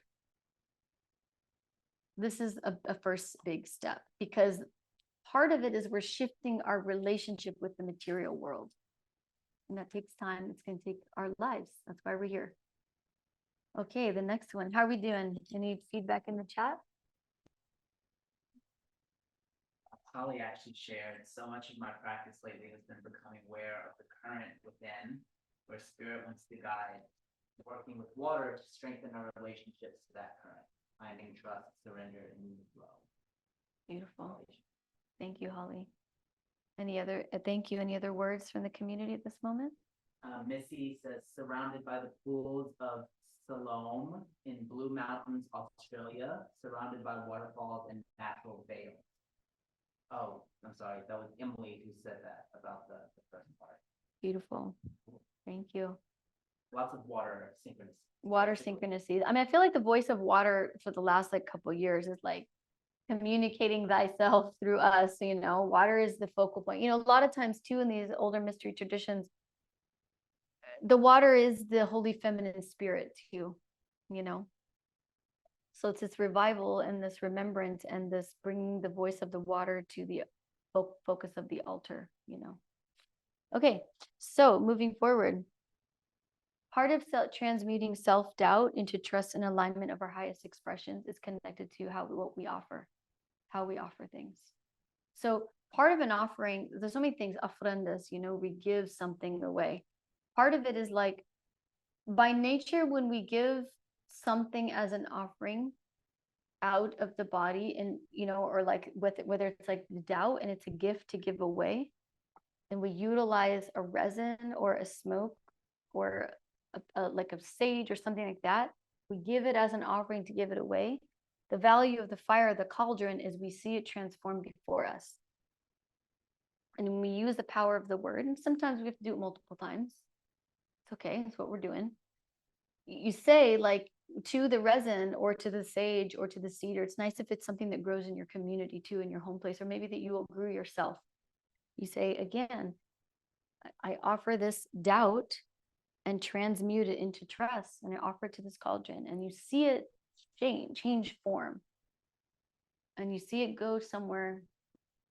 This is a first big step, because part of it is we're shifting our relationship with the material world. And that takes time. It's going to take our lives. That's why we're here. Okay, the next one. How are we doing? Any feedback in the chat? Holly actually shared, so much of my practice lately has been becoming aware of the current within, where spirit wants to guide, working with water to strengthen our relationships to that current, finding trust, surrender, and flow. Beautiful. Thank you, Holly. Any other, thank you. Any other words from the community at this moment? Missy says, surrounded by the pools of Siloam in Blue Mountains, Australia, surrounded by waterfalls and natural vales. Oh, I'm sorry. That was Emily who said that about the first part. Beautiful. Thank you. Lots of water synchronicity. Water synchronicity. I mean, I feel like the voice of water for the last like couple of years is like communicating thyself through us. Water is the focal point. A lot of times too in these older mystery traditions, the water is the holy feminine spirit too. So it's this revival and this remembrance and this bringing the voice of the water to the focus of the altar, Okay, so moving forward, part of transmuting self-doubt into trust and alignment of our highest expressions is connected to what we offer, how we offer things. So part of an offering, there's so many things, ofrendas, we give something away. Part of it is like, by nature, when we give something as an offering out of the body, and or like whether it's like doubt and it's a gift to give away, and we utilize a resin or a smoke or like a sage or something like that, we give it as an offering to give it away. The value of the fire, the cauldron, is we see it transform before us. And when we use the power of the word, and sometimes we have to do it multiple times, it's okay, it's what we're doing. You say, like, to the resin or to the sage or to the cedar, it's nice if it's something that grows in your community too, in your home place, or maybe that you will grew yourself. You say, again, I offer this doubt and transmute it into trust, and I offer it to this cauldron, and you see it change form, and you see it go somewhere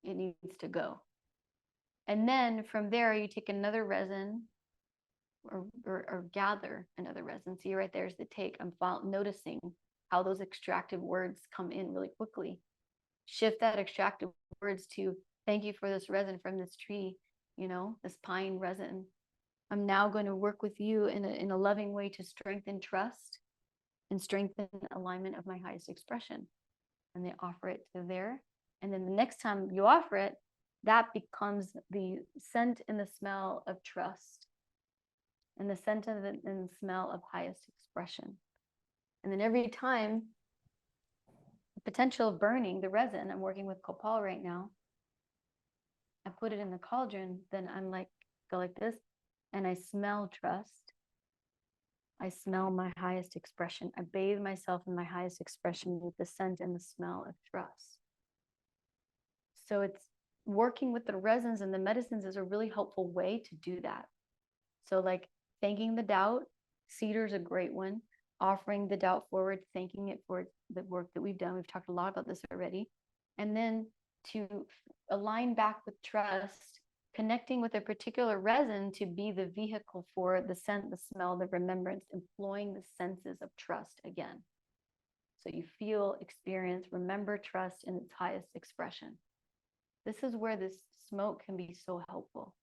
it needs to go. And then from there, you take another resin or gather another resin. See, right there's the take. I'm noticing how those extractive words come in really quickly. Shift that extractive words to thank you for this resin from this tree, this pine resin. I'm now going to work with you in a loving way to strengthen trust and strengthen alignment of my highest expression. And they offer it to there. And then the next time you offer it, that becomes the scent and the smell of trust, and the scent of it and the smell of highest expression. And then every time, the potential of burning the resin, I'm working with copal right now, I put it in the cauldron, then I'm like, go like this, and I smell trust. I smell my highest expression. I bathe myself in my highest expression with the scent and the smell of trust. So it's working with the resins and the medicines is a really helpful way to do that. So like thanking the doubt, cedar is a great one. Offering the doubt forward, thanking it for the work that we've done. We've talked a lot about this already. And then to align back with trust, connecting with a particular resin to be the vehicle for the scent, the smell, the remembrance, employing the senses of trust again. So you feel, experience, remember trust in its highest expression. This is where this smoke can be so helpful.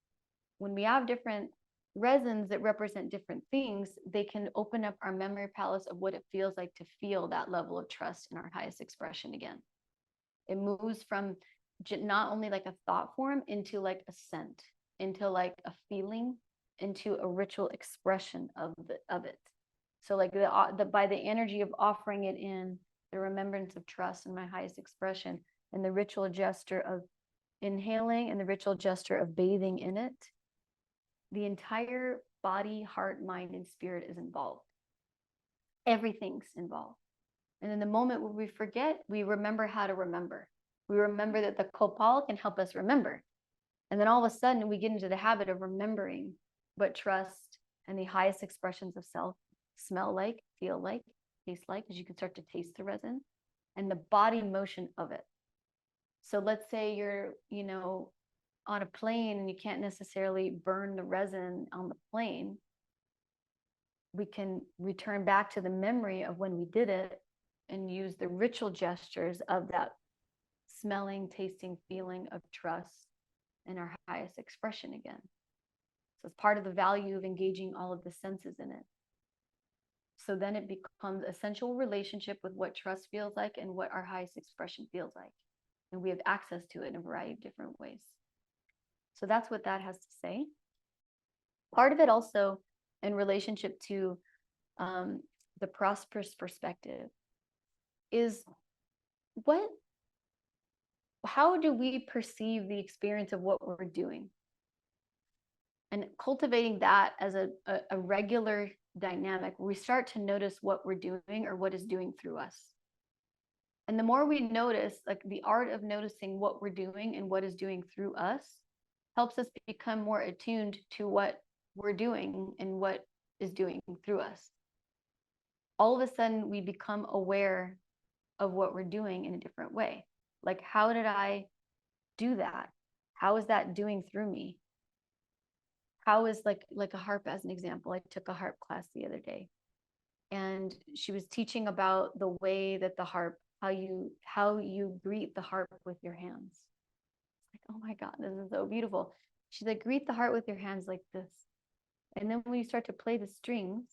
When we have different resins that represent different things, they can open up our memory palace of what it feels like to feel that level of trust in our highest expression again. It moves from not only like a thought form into like a scent, into like a feeling, into a ritual expression of it. So like by the energy of offering it in, the remembrance of trust in my highest expression, and the ritual gesture of inhaling and the ritual gesture of bathing in it, the entire body, heart, mind, and spirit is involved. Everything's involved. And in the moment where we forget, we remember how to remember. We remember that the copal can help us remember. And then all of a sudden we get into the habit of remembering what trust and the highest expressions of self smell like, feel like, taste like, because you can start to taste the resin and the body motion of it. So let's say you're, on a plane and you can't necessarily burn the resin on the plane. We can return back to the memory of when we did it and use the ritual gestures of that smelling, tasting, feeling of trust in our highest expression again. So it's part of the value of engaging all of the senses in it. So then it becomes a sensual relationship with what trust feels like and what our highest expression feels like. And we have access to it in a variety of different ways. So that's what that has to say. Part of it also in relationship to the prosperous perspective is how do we perceive the experience of what we're doing? And cultivating that as a regular dynamic, we start to notice what we're doing or what is doing through us. And the more we notice, like the art of noticing what we're doing and what is doing through us helps us become more attuned to what we're doing and what is doing through us. All of a sudden, we become aware of what we're doing in a different way. Like, how did I do that? How is that doing through me? How is like a harp as an example? I took a harp class the other day, and she was teaching about the way that the harp, how you greet the harp with your hands. Like, oh my God, this is so beautiful. She's like, greet the harp with your hands like this. And then when you start to play the strings,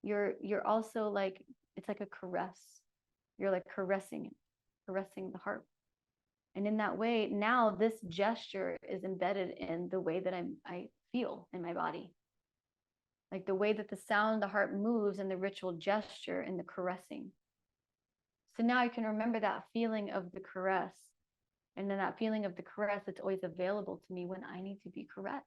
you're also like, it's like a caress. You're like caressing the harp. And in that way, now this gesture is embedded in the way that I feel in my body. Like the way that the sound, the harp moves, and the ritual gesture and the caressing. So now I can remember that feeling of the caress. And then that feeling of the caress, it's always available to me when I need to be caressed.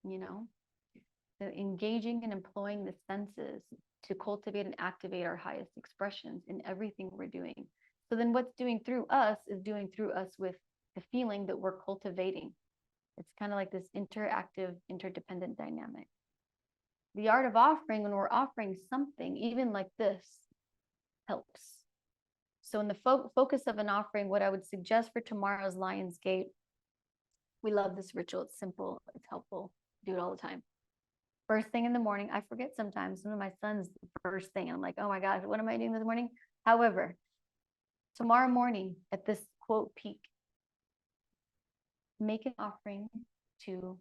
So engaging and employing the senses to cultivate and activate our highest expressions in everything we're doing. So then what's doing through us is doing through us with the feeling that we're cultivating. It's kind of like this interactive, interdependent dynamic. The art of offering, when we're offering something, even like this, helps. So in the focus of an offering, what I would suggest for tomorrow's Lion's Gate, we love this ritual. It's simple. It's helpful. Do it all the time. First thing in the morning, I forget sometimes. Some of my sons, the first thing, I'm like, oh my gosh, what am I doing this morning? However, tomorrow morning at this quote peak, make an offering to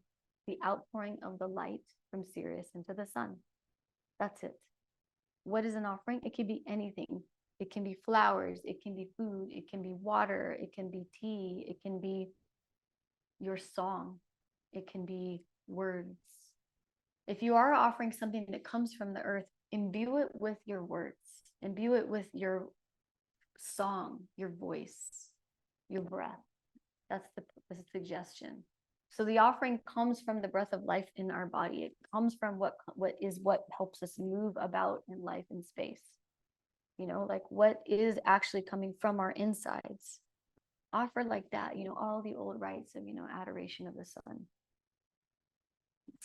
the outpouring of the light from Sirius into the sun. That's it. What is an offering? It can be anything. It can be flowers. It can be food. It can be water. It can be tea. It can be your song. It can be words. If you are offering something that comes from the earth, imbue it with your words. Imbue it with your song, your voice, your breath. That's the suggestion. So the offering comes from the breath of life in our body. It comes from what helps us move about in life and space. Like what is actually coming from our insides. Offer like that, all the old rites of, adoration of the sun. It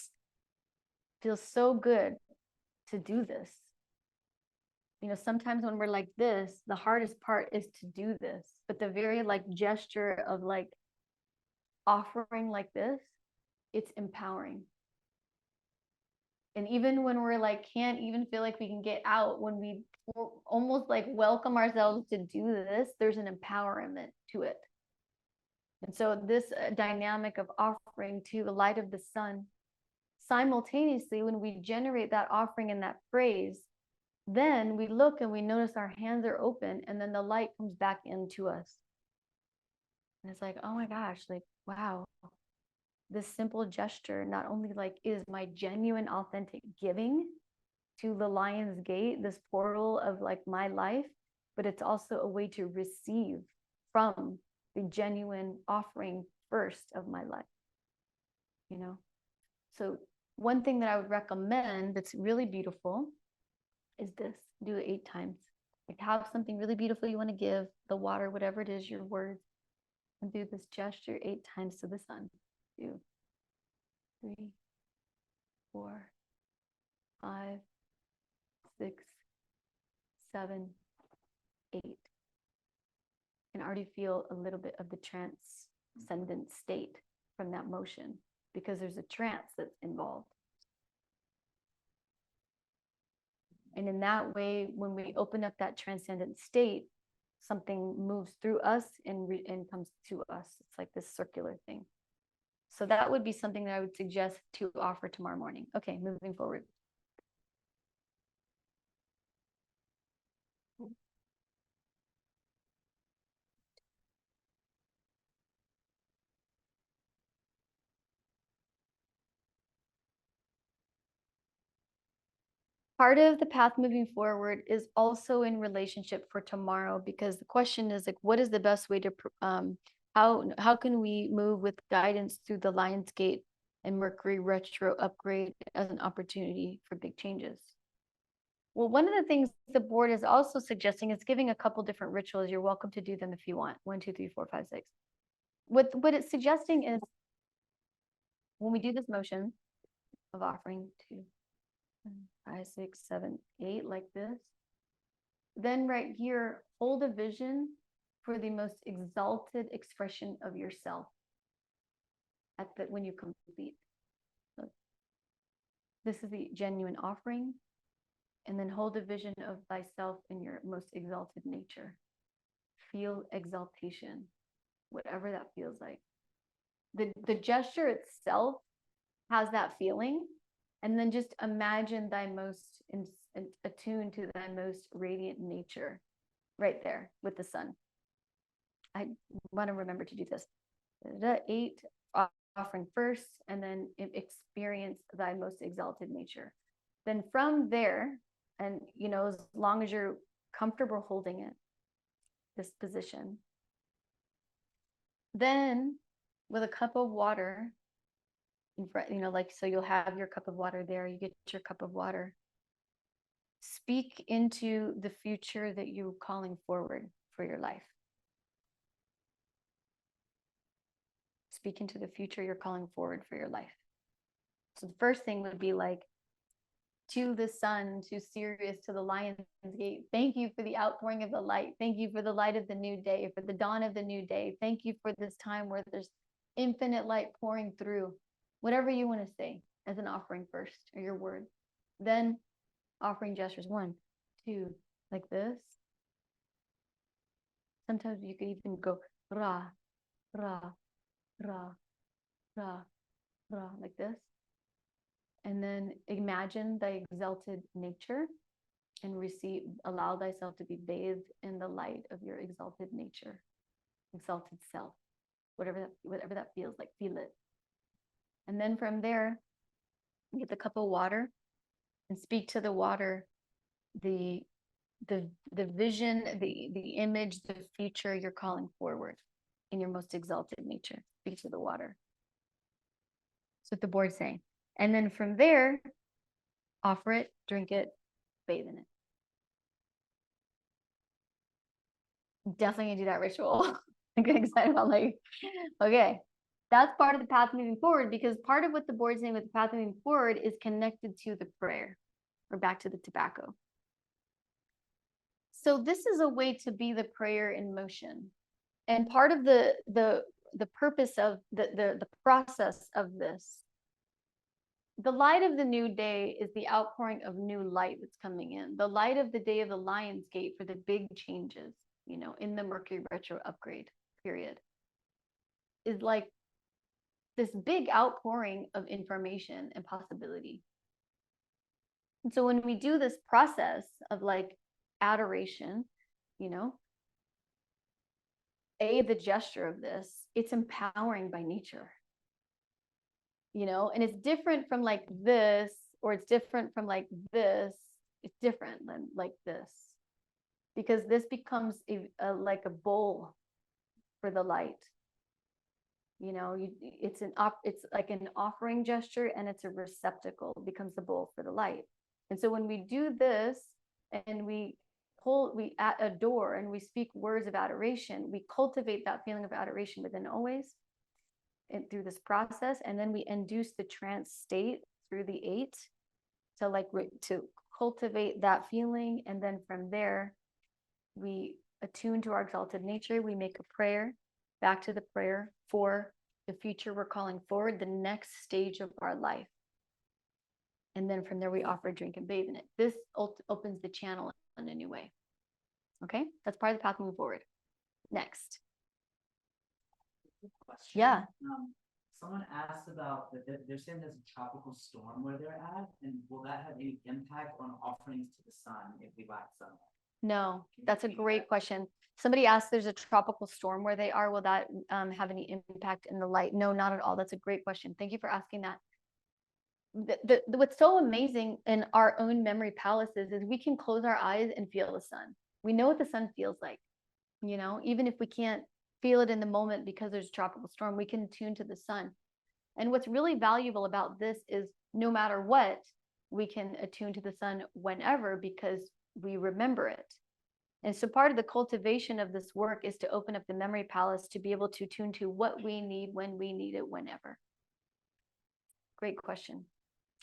feels so good to do this. you know, sometimes when we're like this, the hardest part is to do this, but the very like gesture of like offering like this, it's empowering. And even when we're like, can't even feel like we can get out, when we almost like welcome ourselves to do this, there's an empowerment to it. And so this dynamic of offering to the light of the sun, simultaneously, when we generate that offering and that praise, then we look and we notice our hands are open, and then the light comes back into us. And it's like, oh my gosh, like, wow, this simple gesture not only like is my genuine, authentic giving to the Lion's Gate, this portal of like my life, but it's also a way to receive from the genuine offering first of my life, you know? So one thing that I would recommend that's really beautiful is this: do it 8 times. Like, have something really beautiful you want to give, the water, whatever it is, your words, and do this gesture 8 times to the sun. 2, 3, 4, 5, 6, 7, 8. You can already feel a little bit of the transcendent state from that motion, because there's a trance that's involved. And in that way, when we open up that transcendent state, something moves through us and comes to us. It's like this circular thing. So that would be something that I would suggest to offer tomorrow morning. Okay, moving forward. Part of the path moving forward is also in relationship for tomorrow, because the question is like, what is the best way to how can we move with guidance through the Lion's Gate and Mercury retro upgrade as an opportunity for big changes? Well, one of the things the board is also suggesting is giving a couple different rituals. You're welcome to do them if you want. 1, 2, 3, 4, 5, 6. What it's suggesting is, when we do this motion of offering 2, 5, 6, 7, 8, like this, then right here, hold a vision for the most exalted expression of yourself when you complete. So this is the genuine offering, and then hold a vision of thyself in your most exalted nature. Feel exaltation, whatever that feels like. The gesture itself has that feeling, and then just imagine thy most attuned to thy most radiant nature right there with the sun. I want to remember to do this. 8 offering first, and then experience thy most exalted nature. Then from there, and you know, as long as you're comfortable holding it, this position, then with a cup of water in front, you know, like, so you'll have your cup of water there, you get your cup of water. Speak into the future that you're calling forward for your life. Speak into the future you're calling forward for your life. So the first thing would be like, to the sun, to Sirius, to the Lion's Gate, thank you for the outpouring of the light. Thank you for the light of the new day, for the dawn of the new day. Thank you for this time where there's infinite light pouring through. Whatever you want to say as an offering first, or your word. Then offering gestures, 1, 2, like this. Sometimes you could even go ra, ra, ra, ra, ra, like this. And then imagine thy exalted nature and allow thyself to be bathed in the light of your exalted nature, exalted self, whatever that feels like, feel it. And then from there, get the cup of water and speak to the water, the vision, the image, the future you're calling forward in your most exalted nature. Speak to the water. That's what the board's saying. And then from there, offer it, drink it, bathe in it. I'm definitely gonna do that ritual. I'm getting excited about, like, okay, that's part of the path moving forward, because part of what the board's saying with the path moving forward is connected to the prayer. We're back to the tobacco. So this is a way to be the prayer in motion. And part of the purpose of the process of this, the light of the new day is the outpouring of new light that's coming in. The light of the day of the Lion's Gate for the big changes, you know, in the Mercury retro upgrade period, is like this big outpouring of information and possibility. And so when we do this process of like adoration, you know, the gesture of this, it's empowering by nature, you know, and it's different from like this, or it's different from like this. It's different than like this, because this becomes like a bowl for the light. You know, it's like an offering gesture, and it's a receptacle, it becomes the bowl for the light. And so when we do this and we adore and we speak words of adoration, we cultivate that feeling of adoration within always, and through this process, and then we induce the trance state through the 8 to like to cultivate that feeling. And then from there, we attune to our exalted nature. We make a prayer, back to the prayer for the future we're calling forward, the next stage of our life. And then from there, we offer a drink and bathe in it. This opens the channel in a new way. Okay, that's part of the path moving forward. Next. Question. Yeah. Someone asked about they're saying there's a tropical storm where they're at, and will that have any impact on offerings to the sun if we lack sunlight? No, that's a great question. Somebody asked, there's a tropical storm where they are. Will that have any impact in the light? No, not at all. That's a great question. Thank you for asking that. What's so amazing in our own memory palaces is we can close our eyes and feel the sun. We know what the sun feels like, you know, even if we can't feel it in the moment because there's a tropical storm, we can tune to the sun. And what's really valuable about this is no matter what, we can attune to the sun whenever, because we remember it. And so part of the cultivation of this work is to open up the memory palace to be able to tune to what we need when we need it, whenever. Great question.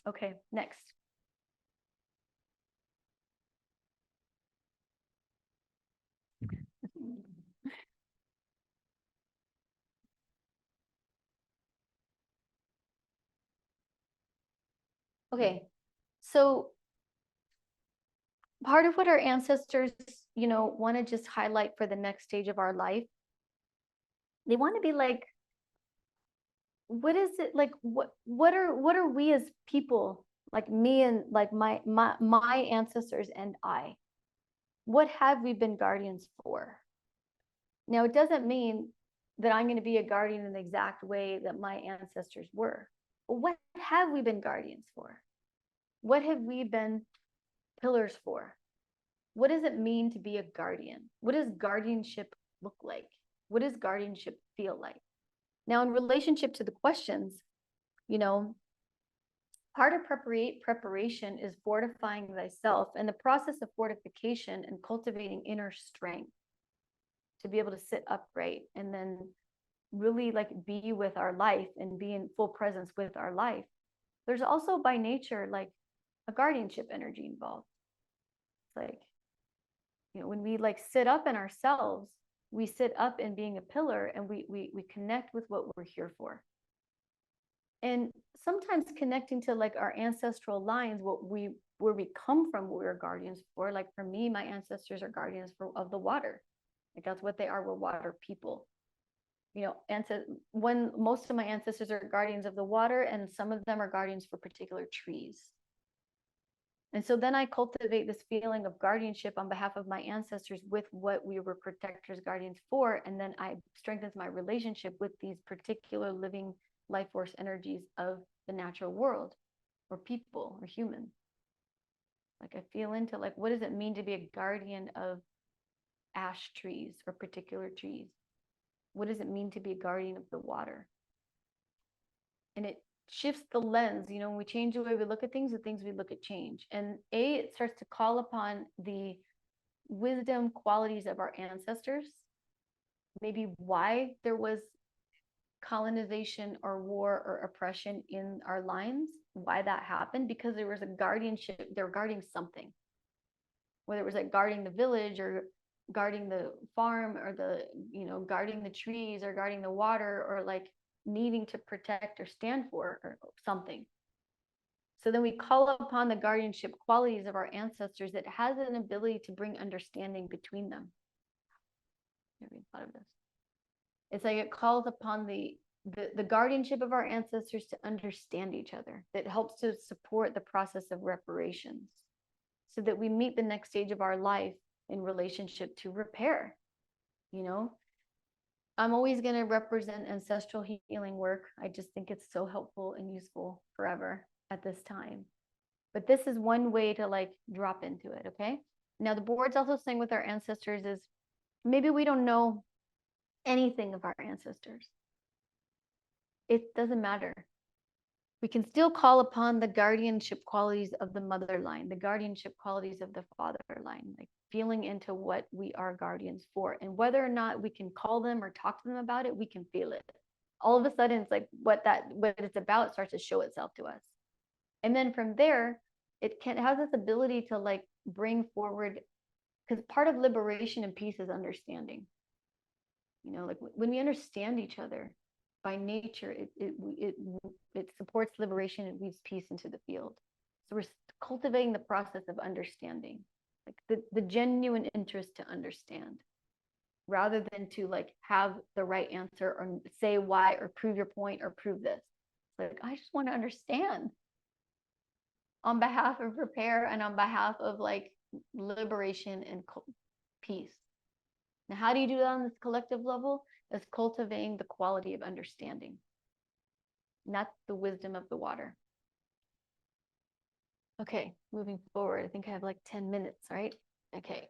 Okay, next. Okay, so part of what our ancestors, you know, want to just highlight for the next stage of our life, they want to be like, what is it like, what are we as people, like me and like my ancestors and I, what have we been guardians for? Now, it doesn't mean that I'm going to be a guardian in the exact way that my ancestors were, but what have we been guardians for? What have we been pillars for? What does it mean to be a guardian? What does guardianship look like? What does guardianship feel like? Now, in relationship to the questions, you know, part of preparation is fortifying thyself, and the process of fortification and cultivating inner strength to be able to sit upright and then really like be with our life and be in full presence with our life. There's also by nature like a guardianship energy involved. It's like, you know, when we like sit up in ourselves, we sit up in being a pillar, and we connect with what we're here for. And sometimes connecting to like our ancestral lines, where we come from, what we're guardians for. Like for me, my ancestors are guardians of the water. Like that's what they are. We're water people. You know, when most of my ancestors are guardians of the water, and some of them are guardians for particular trees. And so then I cultivate this feeling of guardianship on behalf of my ancestors with what we were protectors, guardians for. And then I strengthen my relationship with these particular living life force energies of the natural world, or people, or humans. Like I feel into like, what does it mean to be a guardian of ash trees or particular trees? What does it mean to be a guardian of the water? And it shifts the lens, you know, when we change the way we look at things, the things we look at change. And it starts to call upon the wisdom qualities of our ancestors, maybe why there was colonization or war or oppression in our lines, why that happened, because there was a guardianship, they're guarding something. whether it was like guarding the village or guarding the farm or the, guarding the trees or guarding the water or like needing to protect or stand for or something. So then we call upon the guardianship qualities of our ancestors that has an ability to bring understanding between them. Never even thought of this. It's like it calls upon the guardianship of our ancestors to understand each other, that helps to support the process of reparations so that we meet the next stage of our life in relationship to repair. I'm always going to represent ancestral healing work. I just think it's so helpful and useful forever at this time. But this is one way to like drop into it, okay? Now the board's also saying with our ancestors is maybe we don't know anything of our ancestors. It doesn't matter. We can still call upon the guardianship qualities of the mother line, the guardianship qualities of the father line, like feeling into what we are guardians for. And whether or not we can call them or talk to them about it, we can feel it. All of a sudden, it's like what it's about starts to show itself to us. And then from there, it has this ability to like bring forward, because part of liberation and peace is understanding. Like when we understand each other by nature, it supports liberation and weaves peace into the field. So we're cultivating the process of understanding, like the genuine interest to understand, rather than to like have the right answer or say why or prove your point or prove this. Like, I just want to understand on behalf of repair and on behalf of like liberation and peace. Now, how do you do that on this collective level? Is cultivating the quality of understanding, not the wisdom of the water. Okay, moving forward. I think I have like 10 minutes, right? Okay.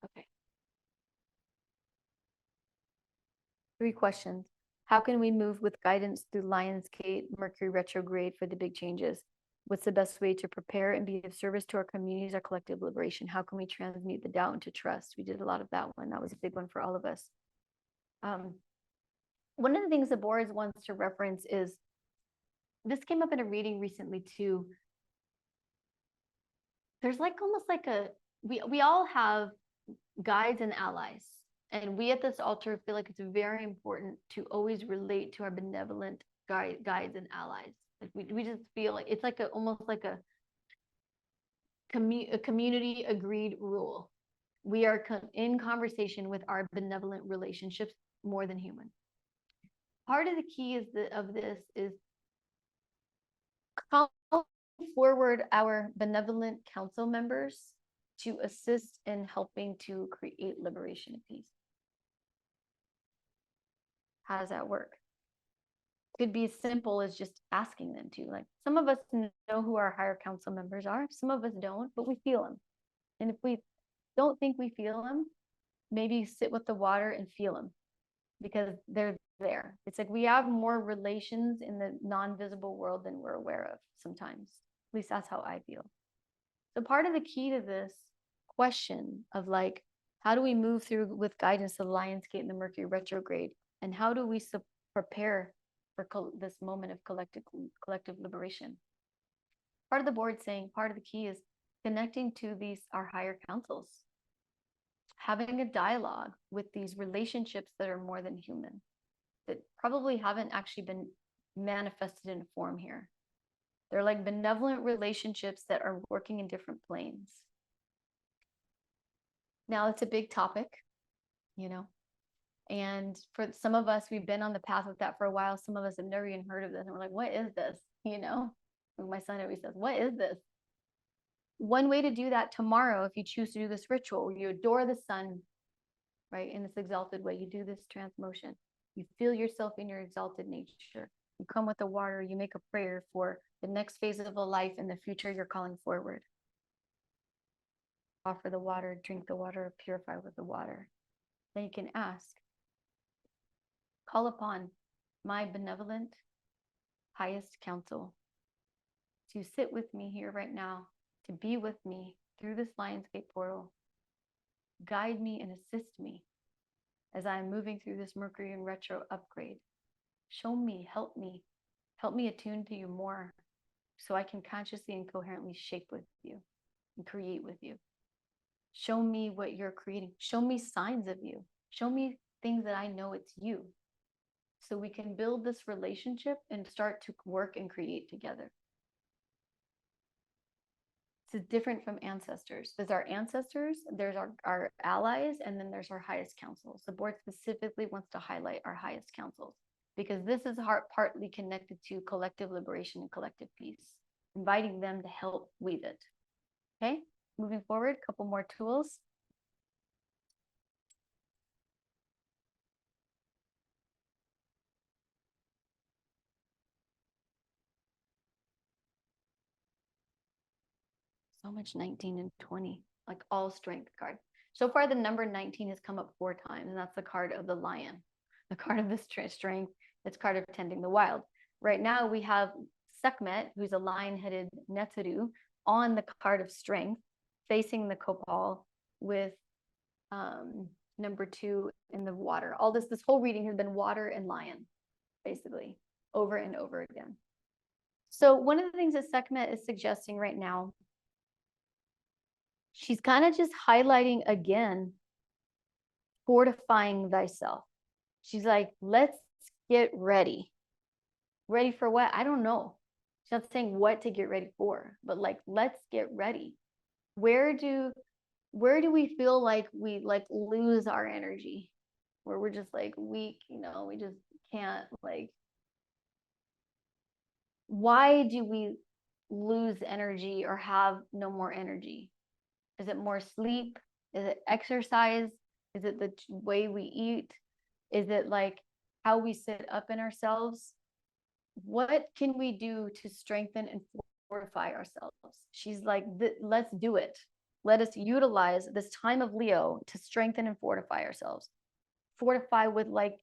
Okay. 3 questions. How can we move with guidance through Lionsgate, Mercury retrograde for the big changes? What's the best way to prepare and be of service to our communities, our collective liberation? How can we transmute the doubt into trust? We did a lot of that one. That was a big one for all of us. One of the things the board wants to reference is, this came up in a reading recently too. There's like almost like we all have guides and allies. And we at this altar feel like it's very important to always relate to our benevolent guides and allies. Like we just feel like it's like almost like a community agreed rule. We are in conversation with our benevolent relationships more than human. Part of the key of this is calling forward our benevolent council members to assist in helping to create liberation and peace. How does that work? Could be as simple as just asking them to. Like, some of us know who our higher council members are, some of us don't, but we feel them. And if we don't think we feel them, maybe sit with the water and feel them, because they're there. It's like we have more relations in the non-visible world than we're aware of sometimes. At least that's how I feel. So part of the key to this question of like, how do we move through with guidance to the Lionsgate and the Mercury retrograde? And how do we prepare for this moment of collective liberation? Part of the board saying part of the key is connecting to our higher councils, having a dialogue with these relationships that are more than human, that probably haven't actually been manifested in form here. They're like benevolent relationships that are working in different planes. Now, it's a big topic, and for some of us, we've been on the path of that for a while. Some of us have never even heard of this. And we're like, what is this? My son always says, what is this? One way to do that tomorrow, if you choose to do this ritual, you adore the sun, right? In this exalted way, you do this transmotion. You feel yourself in your exalted nature. You come with the water, you make a prayer for the next phase of a life in the future you're calling forward. Offer the water, drink the water, purify with the water. Then you can ask, call upon my benevolent highest counsel to sit with me here right now, to be with me through this Lionsgate portal, guide me and assist me as I'm moving through this Mercury in retro upgrade. Show me, help me attune to you more so I can consciously and coherently shape with you and create with you. Show me what you're creating. Show me signs of you. Show me things that I know it's you. So we can build this relationship and start to work and create together. This is different from ancestors. There's our ancestors, there's our allies, and then there's our highest councils. The board specifically wants to highlight our highest councils because this is partly connected to collective liberation and collective peace, inviting them to help weave it. Okay, moving forward, a couple more tools. So much 19 and 20, like all strength card. So far, the number 19 has come up 4 times, and that's the card of the lion, the card of the strength, it's card of tending the wild. Right now, we have Sekhmet, who's a lion-headed Neteru, on the card of strength, facing the Copal with number 2 in the water. All this whole reading has been water and lion, basically, over and over again. So one of the things that Sekhmet is suggesting right now, she's kind of just highlighting again, fortifying thyself. She's like, let's get ready. Ready for what? I don't know. She's not saying what to get ready for, but like, let's get ready. Where do we feel like we like lose our energy? Where we're just like weak, you know, we just can't like. Why do we lose energy or have no more energy? Is it more sleep? Is it exercise? Is it the way we eat? Is it like how we sit up in ourselves? What can we do to strengthen and fortify ourselves? She's like, let's do it. Let us utilize this time of Leo to strengthen and fortify ourselves. Fortify with like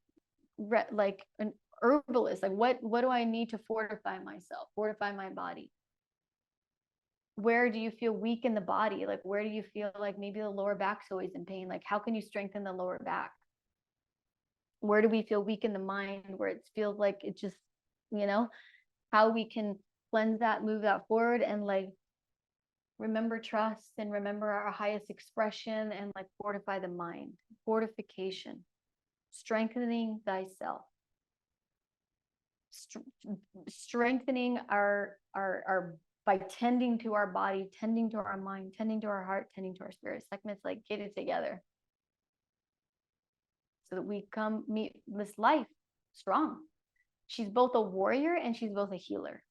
an herbalist. Like what do I need to fortify myself? Fortify my body. Where do you feel weak in the body? Like, where do you feel like maybe the lower back's always in pain? Like, how can you strengthen the lower back? Where do we feel weak in the mind where it feels like it just, you know, how we can cleanse that, move that forward and like remember trust and remember our highest expression and like fortify the mind, fortification, strengthening thyself, strengthening our by tending to our body, tending to our mind, tending to our heart, tending to our spirit. Sekhmet's like, get it together so that we come meet this life strong. She's both a warrior and she's both a healer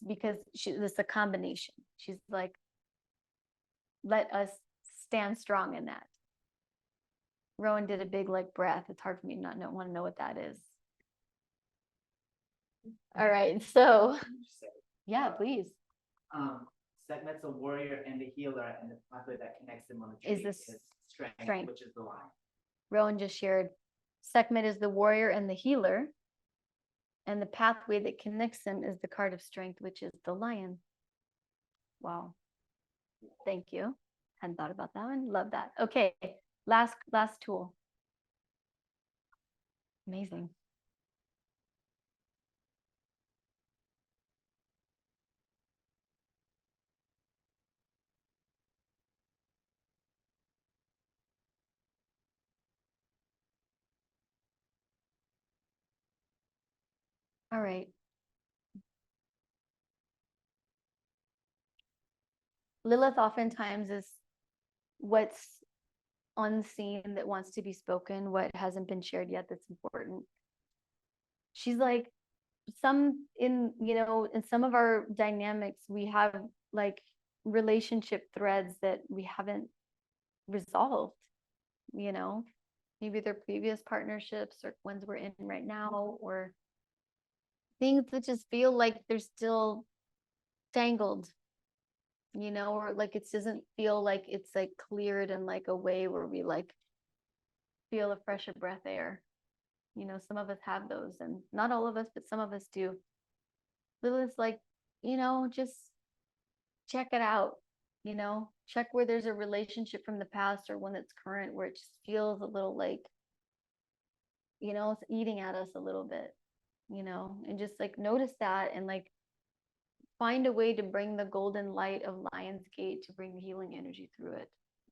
because it's a combination. She's like, let us stand strong in that. Rowan did a big like breath. It's hard for me to not want to know what that is. All right, so yeah, please. Sekhmet's a warrior and a healer, and the pathway that connects them on the Is tree this is strength, strength? which is the line. Rowan just shared Sekhmet is the warrior and the healer, and the pathway that connects them is the card of strength, which is the lion. Wow. Thank you. Hadn't thought about that one. Love that. Okay, last tool. Amazing. All right. Lilith oftentimes is what's unseen that wants to be spoken, what hasn't been shared yet that's important. She's like, in some of our dynamics, we have like relationship threads that we haven't resolved, you know, maybe they're previous partnerships or ones we're in right now, or things that just feel like they're still tangled, you know, or like it doesn't feel like it's like cleared in like a way where we like feel a fresher breath air. You know, some of us have those, and not all of us, but some of us do. Lilith's like, you know, just check it out, you know, check where there's a relationship from the past or one that's current where it just feels a little like, it's eating at us a little bit, and just like notice that and like find a way to bring the golden light of Lionsgate to bring the healing energy through it.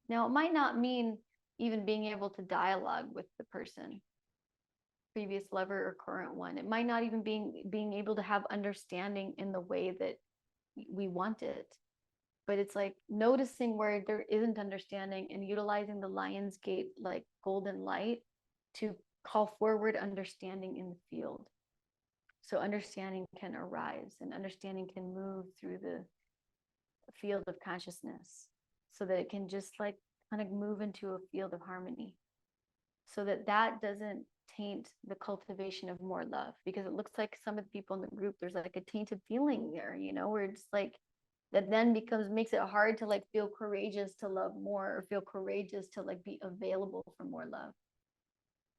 Now, it might not mean even being able to dialogue with the person, previous lover or current one. It might not even being able to have understanding in the way that we want it. But it's like noticing where there isn't understanding and utilizing the Lionsgate like golden light to call forward understanding in the field. So understanding can arise and understanding can move through the field of consciousness so that it can just like kind of move into a field of harmony so that that doesn't taint the cultivation of more love, because it looks like some of the people in the group, there's like a tainted feeling there, where it's like that then makes it hard to like feel courageous to love more or feel courageous to like be available for more love.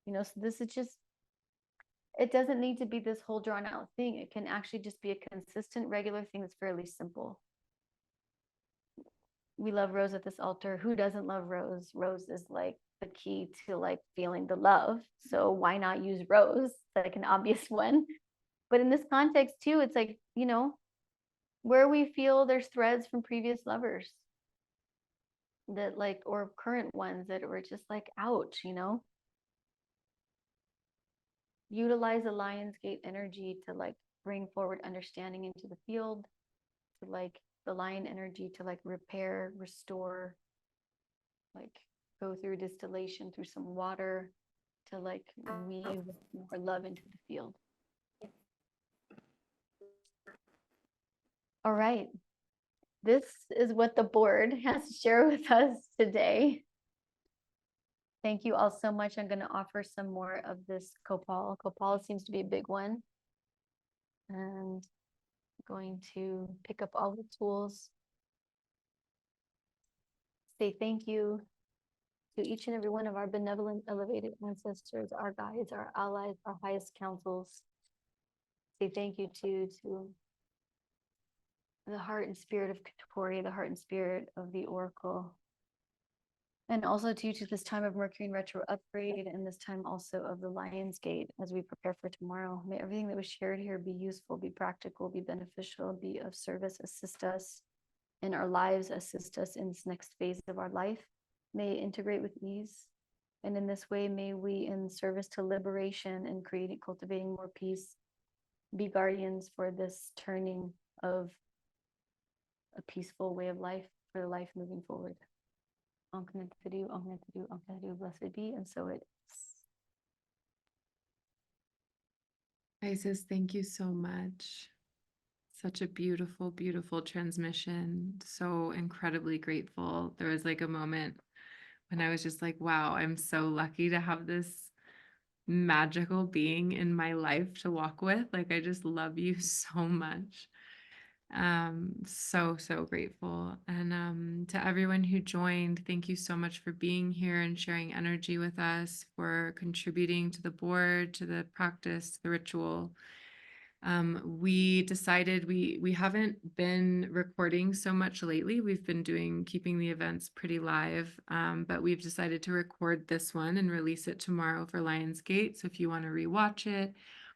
So this is just, it doesn't need to be this whole drawn out thing. It can actually just be a consistent, regular thing that's fairly simple. We love Rose at this altar. Who doesn't love Rose? Rose is like the key to like feeling the love. So why not use Rose? It's like an obvious one. But in this context too, it's like, where we feel there's threads from previous lovers that like, or current ones that were just like, ouch, utilize the Lionsgate energy to like bring forward understanding into the field, to like the lion energy to like repair, restore, like go through distillation through some water to like weave more love into the field. All right. This is what the board has to share with us today. Thank you all so much. I'm going to offer some more of this copal. Copal seems to be a big one. And I'm going to pick up all the tools. Say thank you to each and every one of our benevolent, elevated ancestors, our guides, our allies, our highest councils. Say thank you to the heart and spirit of Katori, the heart and spirit of the Oracle. And also to this time of Mercury in retro upgrade and this time also of the Lionsgate as we prepare for tomorrow. May everything that was shared here be useful, be practical, be beneficial, be of service, assist us in our lives, assist us in this next phase of our life. May it integrate with ease. And in this way, may we, in service to liberation and creating, cultivating more peace, be guardians for this turning of a peaceful way of life for the life moving forward. Blessed be, and so it is. Isis, thank you so much. Such a beautiful, beautiful transmission. So incredibly grateful. There was like a moment when I was just like, wow, I'm so lucky to have this magical being in my life to walk with. Like, I just love you so much. So grateful. And to everyone who joined, thank you so much for being here and sharing energy with us, for contributing to the board, to the practice, the ritual. We decided we haven't been recording so much lately. We've been keeping the events pretty live, but we've decided to record this one and release it tomorrow for Lionsgate. So if you want to rewatch it,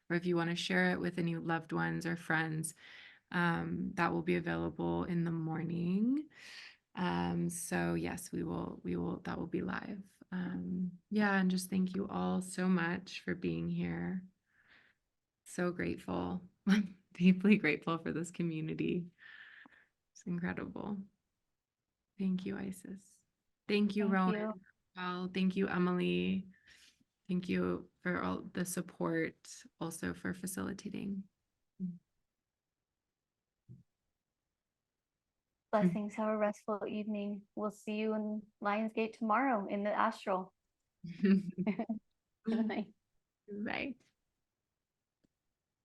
or if you want to share it with any loved ones or friends, that will be available in the morning. So yes, we will, that will be live. Yeah, and just thank you all so much for being here. So grateful, deeply grateful for this community. It's incredible. Thank you, Isis. Thank you, Rowan. Well, thank you, Emily. Thank you for all the support, also for facilitating. Blessings. Have a restful evening. We'll see you in Lionsgate tomorrow in the astral. Good night.